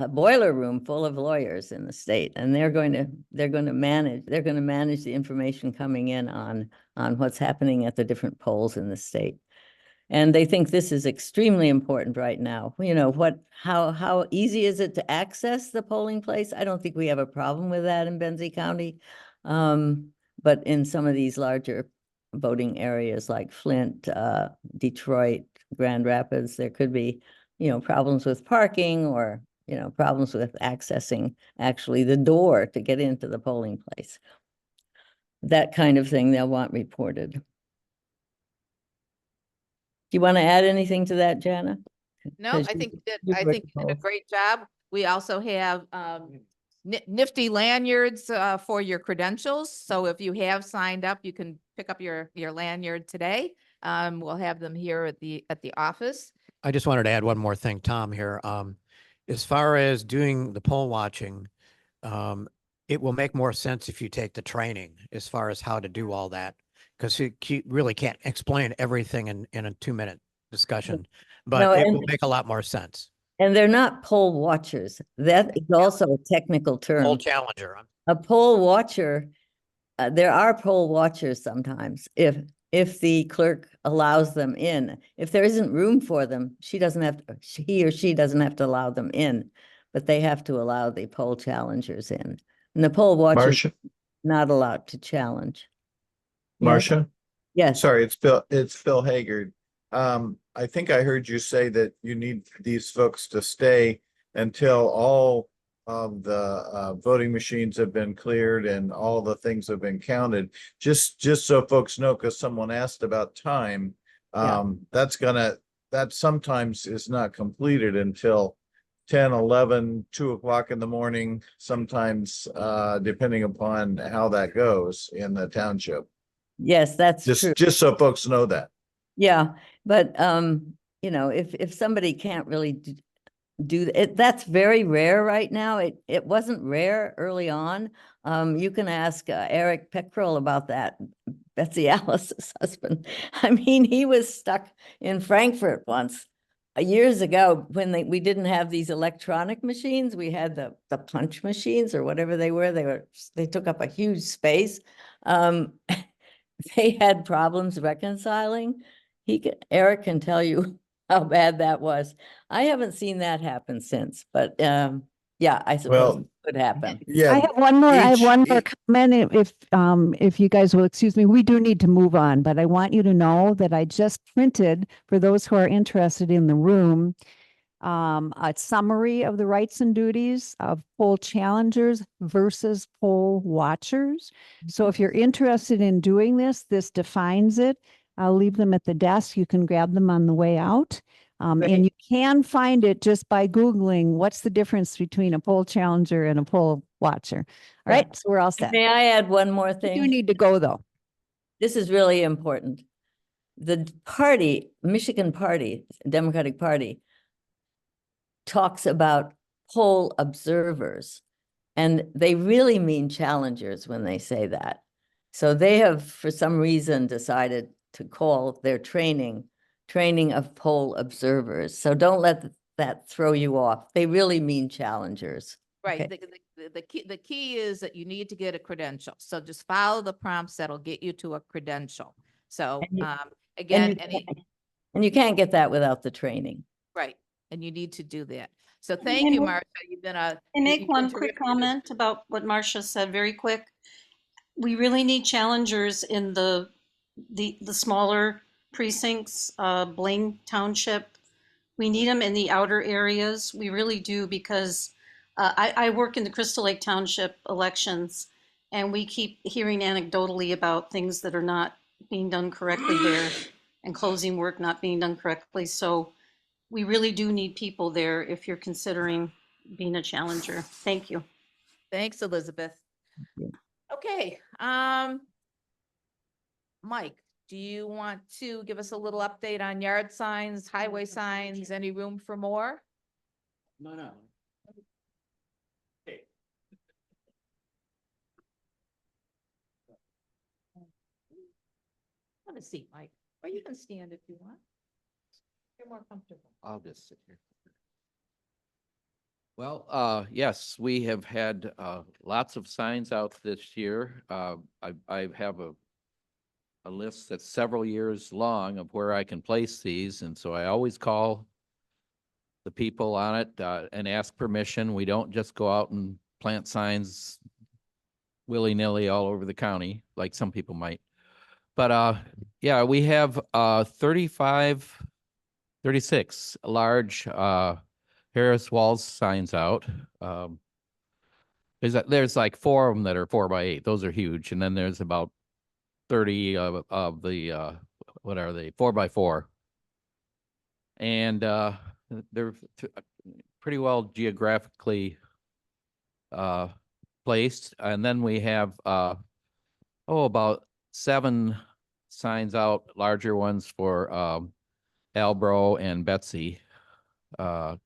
boiler room full of lawyers in the state, and they're going to manage the information coming in on what's happening at the different polls in the state. And they think this is extremely important right now. You know, how easy is it to access the polling place? I don't think we have a problem with that in Benzie County. But in some of these larger voting areas like Flint, Detroit, Grand Rapids, there could be, problems with parking or, problems with accessing actually the door to get into the polling place. That kind of thing they'll want reported. Do you want to add anything to that, Jana?
No, I think you did a great job. We also have nifty lanyards for your credentials. So if you have signed up, you can pick up your lanyard today. We'll have them here at the office.
I just wanted to add one more thing, Tom, here. As far as doing the poll watching, it will make more sense if you take the training as far as how to do all that, because you really can't explain everything in a 2-minute discussion, but it will make a lot more sense.
And they're not poll watchers. That is also a technical term.
Poll challenger.
A poll watcher, there are poll watchers sometimes if the clerk allows them in. If there isn't room for them, he or she doesn't have to allow them in, but they have to allow the poll challengers in. And the poll watchers are not allowed to challenge.
Marcia?
Yes.
Sorry, it's Phil Haggard. I think I heard you say that you need these folks to stay until all of the voting machines have been cleared and all the things have been counted. Just so folks know, because someone asked about time, that sometimes is not completed until 10, 11, 2 o'clock in the morning, sometimes depending upon how that goes in the township.
Yes, that's true.
Just so folks know that.
Yeah, but if somebody can't really do it, that's very rare right now. It wasn't rare early on. You can ask Eric Peckrell about that, Betsy Alice's husband. I mean, he was stuck in Frankfurt once years ago when we didn't have these electronic machines. We had the punch machines or whatever they were. They took up a huge space. They had problems reconciling. Eric can tell you how bad that was. I haven't seen that happen since, but yeah, I suppose it could happen.
Yeah.
I have one more comment. If you guys will excuse me, we do need to move on, but I want you to know that I just printed, for those who are interested in the room, a summary of the rights and duties of poll challengers versus poll watchers. So if you're interested in doing this defines it. I'll leave them at the desk. You can grab them on the way out. And you can find it just by Googling what's the difference between a pole challenger and a pole watcher. All right, so we're all set.
May I add one more
You
thing?
do need to go though.
This is really important. The party, Michigan Party, Democratic Party, talks about poll observers, and they really mean challengers when they say that. So they have, for some reason, decided to call their training of poll observers. So don't let that throw you off. They really mean challengers.
Right.
Okay.
The key is that you need to get a credential. So just follow the prompts that'll get you to a credential. So
And you-
again,
And you can't get that without the training.
right. And you need to do that. So thank you, Marcia. You've been
I
you've
make
been
one quick
terrific.
comment about what Marcia said, very quick. We really need challengers in the smaller precincts, Blaine Township. We need them in the outer areas. We really do, because I work in the Crystal Lake Township elections, and we keep hearing anecdotally about things that are not being done correctly there, and closing work not being done correctly. So we really do need people there if you're considering being a challenger. Thank you.
Thanks, Elizabeth. Okay, Mike, do you want to give us a little update on yard signs, highway signs, any room for more?
No.
Have a seat, Mike, or you can stand if you want. You're more comfortable.
I'll just sit here. Well, yes, we have had lots of signs out this year. I have a list that's several years long of where I can place these, and so I always call the people on it and ask permission. We don't just go out and plant signs willy-nilly all over the county like some people might. But yeah, we have 36 large Harris Walls signs out. There's like 4 of them that are 4x8. Those are huge. And then there's about 30 of the what are they, 4x4. And they're pretty well geographically placed. And then we have about 7 signs out, larger ones for Albro and Betsy Kofia.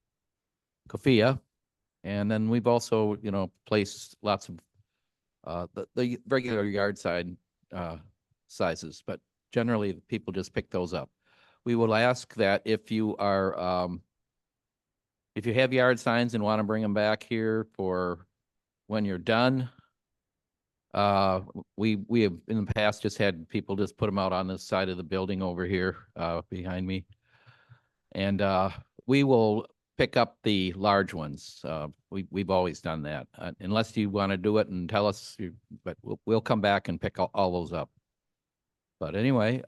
And then we've also, placed lots of the regular yard side sizes, but generally people just pick those up. We will ask that if you are, if you have yard signs and want to bring them back here for when you're done, we have in the past just had people just put them out on this side of the building over here behind me. And we will pick up the large ones. We've always done that, unless you want to do it and tell us. But we'll come back and pick all those up. But anyway,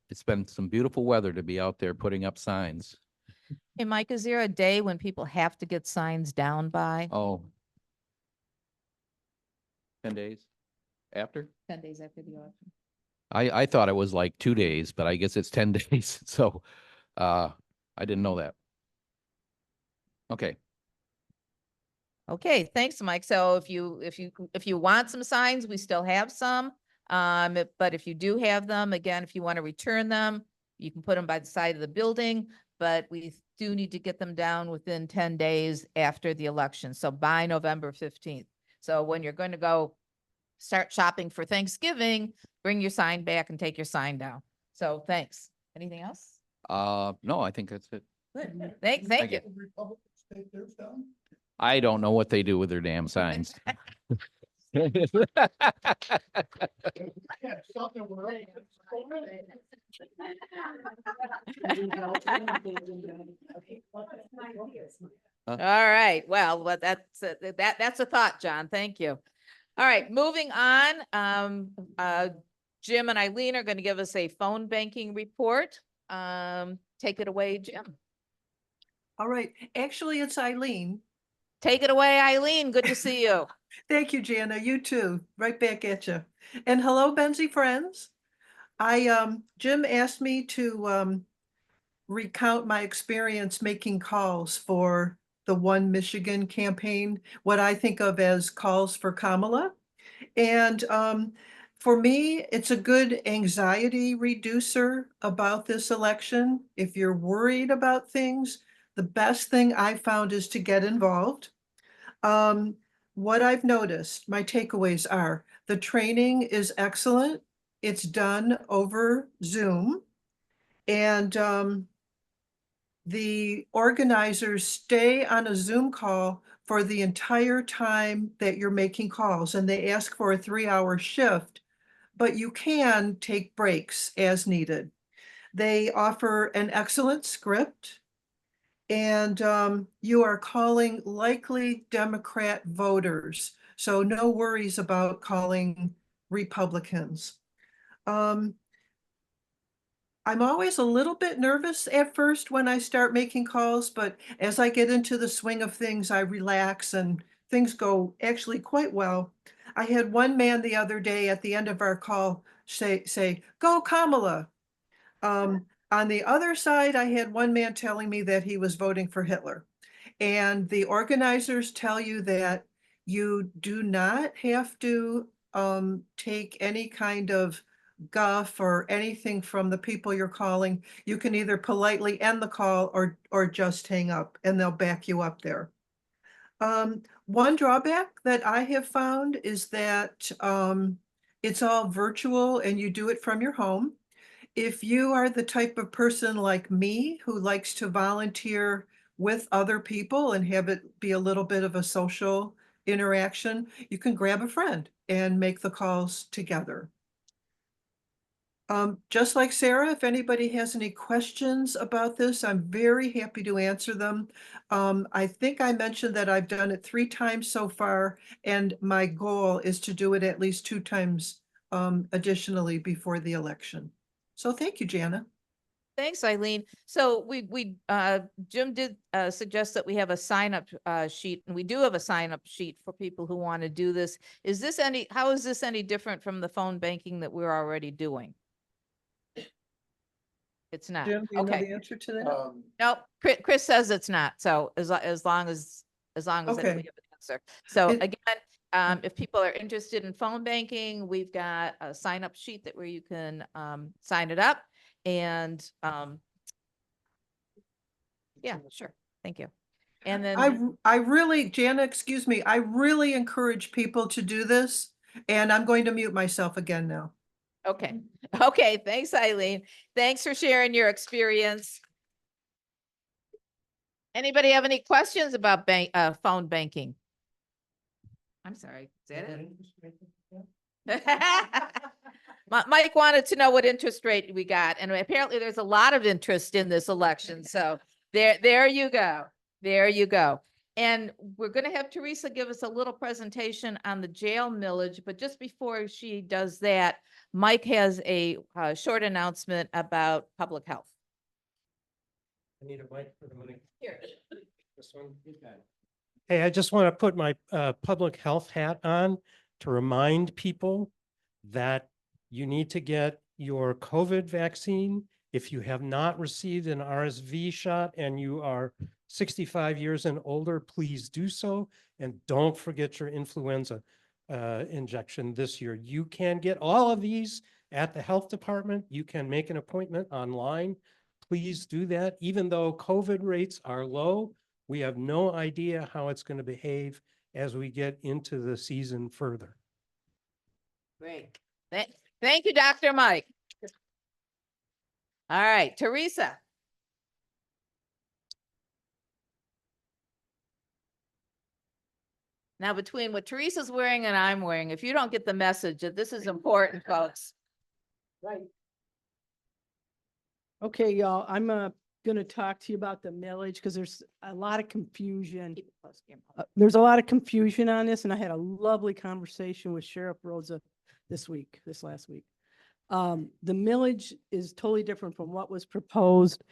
it's been some beautiful weather to be out there putting up signs.
Hey, Mike, is there a day when people have to get signs down by?
Oh, 10 days after?
10 days after the election.
I thought it was like 2 days, but I guess it's 10 days. So I didn't know that. Okay.
Okay, thanks, Mike. So if you want some signs, we still have some. But if you do have them, again, if you want to return them, you can put them by the side of the building, but we do need to get them down within 10 days after the election. So by November 15th. So when you're going to go start shopping for Thanksgiving, bring your sign back and take your sign down. So thanks. Anything else?
No, I think that's it.
Good. Thank you.
I don't know what they do with their damn signs.
All right. Well, that's a thought, John. Thank you. All right, moving on. Jim and Eileen are going to give us a phone banking report. Take it away, Jim.
All right. Actually, it's Eileen.
Take it away, Eileen. Good to see you.
Thank you, Jana. You too. Right back at you. And hello, Benzie friends. Jim asked me to recount my experience making calls for the One Michigan campaign, what I think of as calls for Kamala. And for me, it's a good anxiety reducer about this election. If you're worried about things, the best thing I found is to get involved. What I've noticed, my takeaways are the training is excellent. It's done over Zoom. And the organizers stay on a Zoom call for the entire time that you're making calls, and they ask for a 3-hour shift, but you can take breaks as needed. They offer an excellent script, and you are calling likely Democrat voters, so no worries about calling Republicans. I'm always a little bit nervous at first when I start making calls, but as I get into the swing of things, I relax and things go actually quite well. I had one man the other day at the end of our call say, "Go Kamala." On the other side, I had one man telling me that he was voting for Hitler. And the organizers tell you that you do not have to take any kind of guff or anything from the people you're calling. You can either politely end the call or just hang up, and they'll back you up there. One drawback that I have found is that it's all virtual and you do it from your home. If you are the type of person like me who likes to volunteer with other people and have it be a little bit of a social interaction, you can grab a friend and make the calls together. Just like Sarah, if anybody has any questions about this, I'm very happy to answer them. I think I mentioned that I've done it 3 times so far, and my goal is to do it at least 2 times additionally before the election. So thank you, Jana.
Thanks, Eileen. So Jim did suggest that we have a sign up sheet, and we do have a sign up sheet for people who want to do this. How is this any different from the phone banking that we're already doing? It's not.
Jim, do you know
Okay.
the answer to that?
Nope. Chris says it's not. So as long as anybody
Okay.
have an answer. So
It-
again, if people are interested in phone banking, we've got a sign up sheet where you can sign it up. And yeah, sure. Thank you. And then
I really, Jana, excuse me, I really encourage people to do this, and I'm going to mute myself again now.
okay. Okay. Thanks, Eileen. Thanks for sharing your experience. Anybody have any questions about phone banking? I'm sorry. Is that it? Mike wanted to know what interest rate we got, and apparently there's a lot of interest in this election. So there you go. There you go. And we're going to have Teresa give us a little presentation on the jail millage, but just before she does that, Mike has a short announcement about public health.
I need a mic for the money.
Here.
This one. Hey, I just want to put my public health hat on to remind people that you need to get your COVID vaccine. If you have not received an RSV shot and you are 65 years and older, please do so. And don't forget your influenza injection this year. You can get all of these at the health department. You can make an appointment online. Please do that. Even though COVID rates are low, we have no idea how it's going to behave as we get into the season further.
Great. Thank you, Dr. Mike. All right, Teresa. Now, between what Teresa's wearing and I'm wearing, if you don't get the message that this is important, folks.
Right. Okay, y'all, I'm gonna talk to you about the millage because there's a lot of confusion. There's a lot of confusion on this, and I had a lovely conversation with Sheriff Rosa this last week. The millage is totally different from what was proposed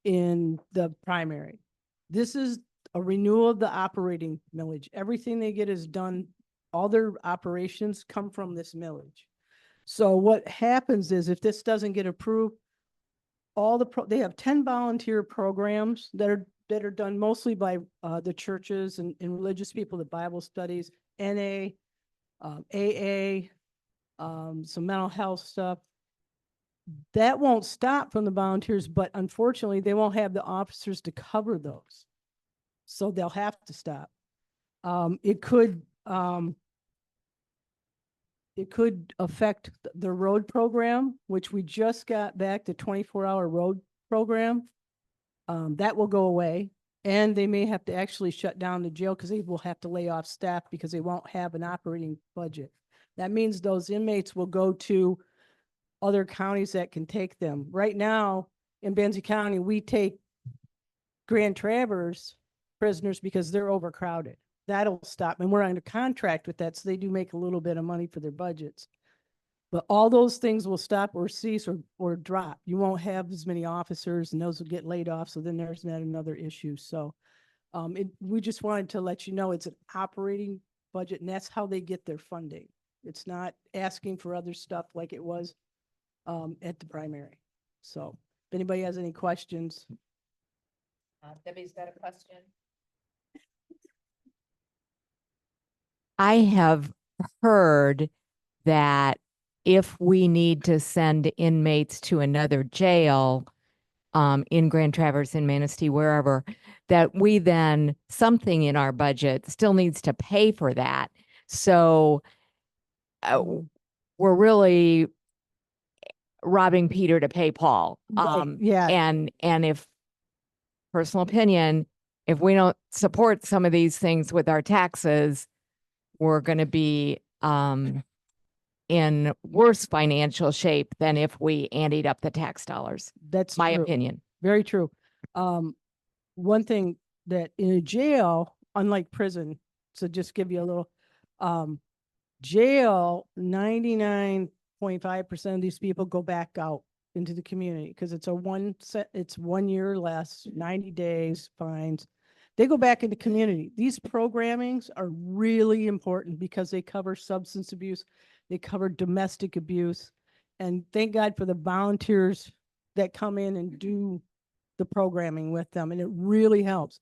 in the primary. This is a renewal of the operating millage. Everything they get is done, all their operations come from this millage. So what happens is if this doesn't get approved, they have 10 volunteer programs that are done mostly by the churches and religious people, the Bible studies, NA, AA, some mental health stuff. That won't stop from the volunteers, but unfortunately, they won't have the officers to cover those. So they'll have to stop. It could affect the road program, which we just got back to 24-hour road program. That will go away. And they may have to actually shut down the jail because they will have to lay off staff because they won't have an operating budget. That means those inmates will go to other counties that can take them. Right now in Benzie County, we take Grand Traverse prisoners because they're overcrowded. That'll stop. And we're under contract with that. So they do make a little bit of money for their budgets. But all those things will stop or cease or drop. You won't have as many officers and those will get laid off. So then there's not another issue. So we just wanted to let you know it's an operating budget and that's how they get their funding. It's not asking for other stuff like it was at the primary. So if anybody has any questions.
Debbie's got a question.
I have heard that if we need to send inmates to another jail, in Grand Traverse, in Manistee, wherever, that we then, something in our budget still needs to pay for that. So we're really robbing Peter to pay Paul.
Yeah.
And if, personal opinion, if we don't support some of these things with our taxes, we're going to be in worse financial shape than if we anteed up the tax dollars.
That's
my
true.
opinion.
Very true. One thing that in a jail, unlike prison, so just give you a little, jail, 99.5% of these people go back out into the community because it's it's 1 year less, 90 days fines. They go back into community. These programmings are really important because they cover substance abuse, they cover domestic abuse, and thank God for the volunteers that come in and do the programming with them, and it really helps.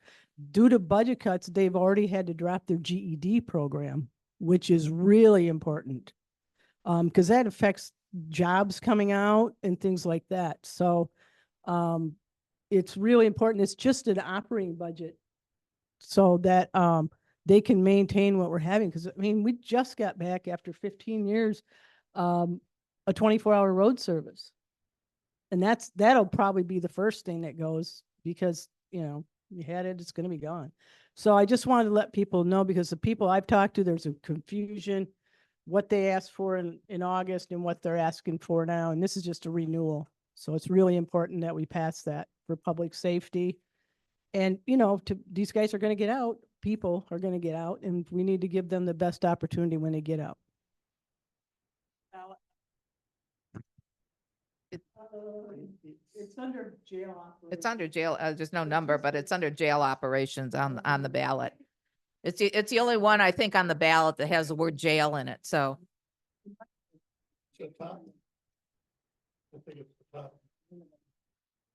Due to budget cuts, they've already had to drop their GED program, which is really important because that affects jobs coming out and things like that. So it's really important. It's just an operating budget so that they can maintain what we're having. Because I mean, we just got back after 15 years a 24-hour road service. And that'll probably be the first thing that goes because, you know, you had it, it's going to be gone. So I just wanted to let people know because the people I've talked to, there's a confusion what they asked for in August and what they're asking for now. And this is just a renewal. So it's really important that we pass that for public safety. And, you know, these guys are going to get out. People are going to get out and we need to give them the best opportunity when they get out. It's under jail operations.
It's under jail. There's no number, but it's under jail operations on the ballot. It's the only one I think on the ballot that has the word jail in it. So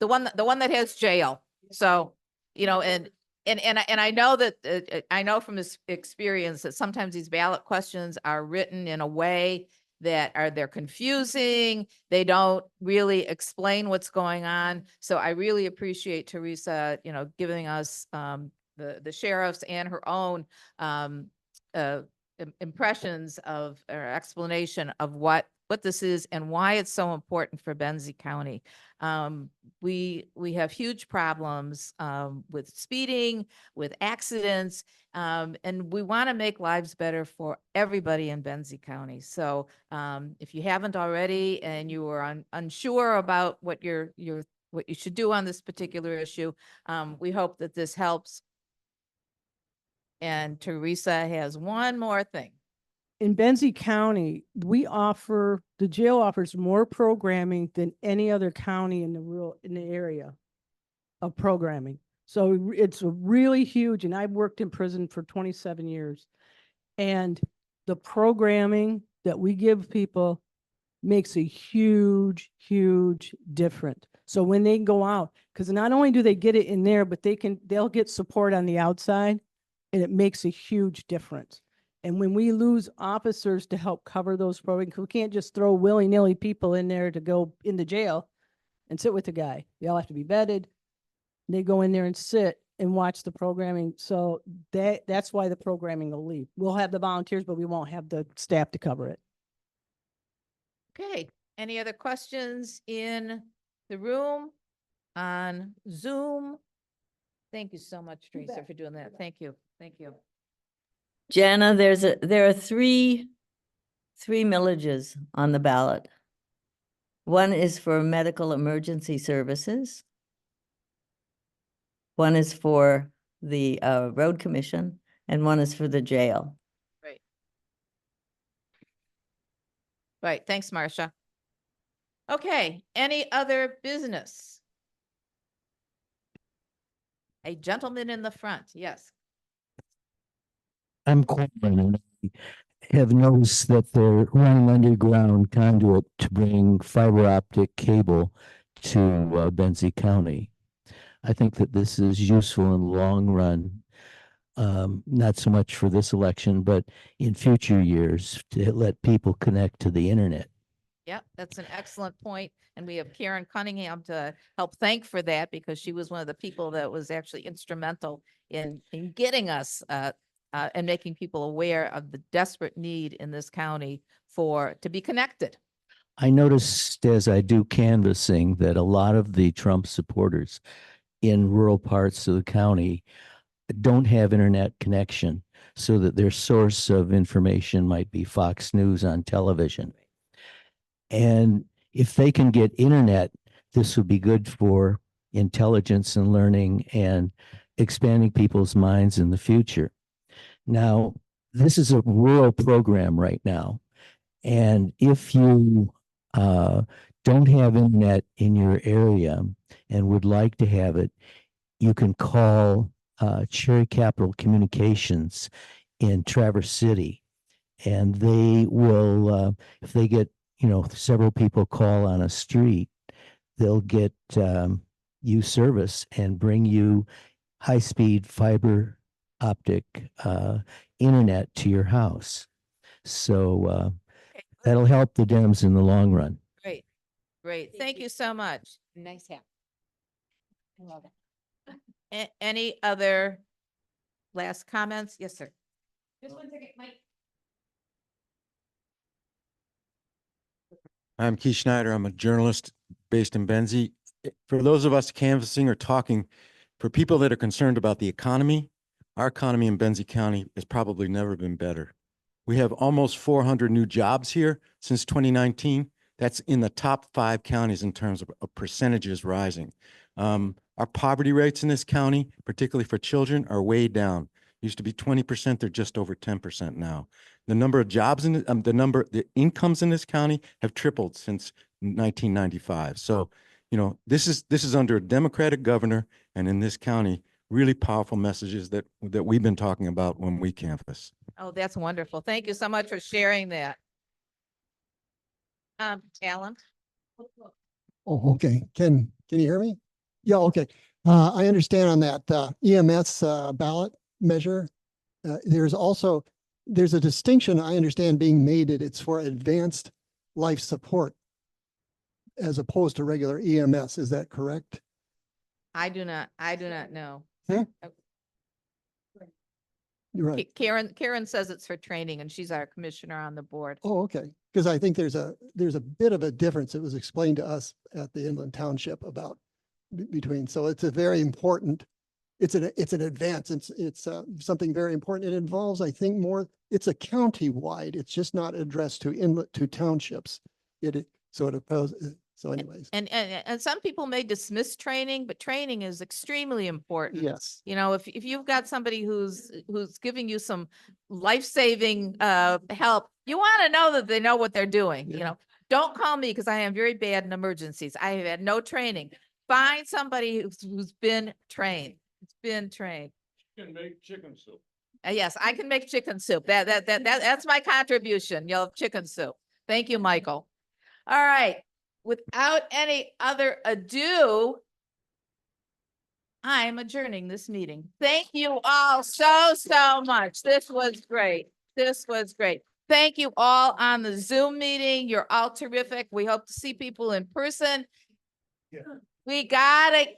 the one that has jail. So, you know, and I know that I know from this experience that sometimes these ballot questions are written in a way that they're confusing. They don't really explain what's going on. So I really appreciate Teresa, you know, giving us the sheriff's and her own impressions of or explanation of what this is and why it's so important for Benzie County. We have huge problems with speeding, with accidents, and we want to make lives better for everybody in Benzie County. So if you haven't already and you are unsure about what you should do on this particular issue, we hope that this helps. And Teresa has one more thing.
In Benzie County, the jail offers more programming than any other county in the area of programming. So it's a really huge, and I've worked in prison for 27 years. And the programming that we give people makes a huge, huge difference. So when they go out, because not only do they get it in there, but they'll get support on the outside, and it makes a huge difference. And when we lose officers to help cover those programs, 'cause we can't just throw willy-nilly people in there to go into jail and sit with the guy. They all have to be vetted. They go in there and sit and watch the programming. So that's why the programming will leave. We'll have the volunteers, but we won't have the staff to cover it.
Okay, any other questions in the room, on Zoom? Thank you so much, Teresa, for doing that. Thank you. Thank you.
Jana, there are three millages on the ballot. One is for medical emergency services. One is for the road commission, and one is for the jail.
Right. Right, thanks, Marcia. Okay, any other business? A gentleman in the front, yes.
I'm Coleman, and I have noticed that they're running underground conduit to bring fiber optic cable to Benzie County. I think that this is useful in the long run, not so much for this election, but in future years to let people connect to the internet.
Yep, that's an excellent point. And we have Karen Cunningham to help thank for that, because she was one of the people that was actually instrumental in getting us and making people aware of the desperate need in this county to be connected.
I noticed as I do canvassing that a lot of the Trump supporters in rural parts of the county don't have internet connection, so that their source of information might be Fox News on television. And if they can get internet, this would be good for intelligence and learning and expanding people's minds in the future. Now, this is a rural program right now. And if you don't have internet in your area and would like to have it, you can call Cherry Capital Communications in Traverse City. And they will, if they get, several people call on a street, they'll get you service and bring you high-speed fiber optic internet to your house. So that'll help the Dems in the long run.
Great, great. Thank you so much.
Nice hat. I love it.
Any other last comments? Yes, sir. Just one second, Mike.
I'm Keith Schneider. I'm a journalist based in Benzie. For those of us canvassing or talking, for people that are concerned about the economy, our economy in Benzie County has probably never been better. We have almost 400 new jobs here since 2019. That's in the top 5 counties in terms of percentages rising. Our poverty rates in this county, particularly for children, are way down. Used to be 20%, they're just over 10% now. The number of jobs in the incomes in this county have tripled since 1995. So, this is under a Democratic governor, and in this county, really powerful messages that we've been talking about when we canvass.
Oh, that's wonderful. Thank you so much for sharing that. Alan?
Oh, okay. Can you hear me? Yeah, okay. I understand on that EMS ballot measure. There's a distinction I understand being made that it's for advanced life support as opposed to regular EMS. Is that correct?
I do not know.
Hmm? You're right.
Karen says it's for training, and she's our commissioner on the board.
Oh, okay. Because I think there's a bit of a difference. It was explained to us at the Inland Township about between. So it's a very important. It's an advance. It's something very important. It involves, I think, more. It's a county-wide. It's just not addressed to townships. So anyways.
And some people may dismiss training, but training is extremely important.
Yes.
If you've got somebody who's giving you some life-saving help, you want to know that they know what they're doing.
Yeah.
Don't call me because I am very bad in emergencies. I have had no training. Find somebody who's been trained. It's been trained.
You can make chicken soup.
Yes, I can make chicken soup. That's my contribution. You'll have chicken soup. Thank you, Michael. All right. without any other ado, I'm adjourning this meeting. Thank you all so much. This was great. This was great. Thank you all on the Zoom meeting. You're all terrific. We hope to see people in person. We got it.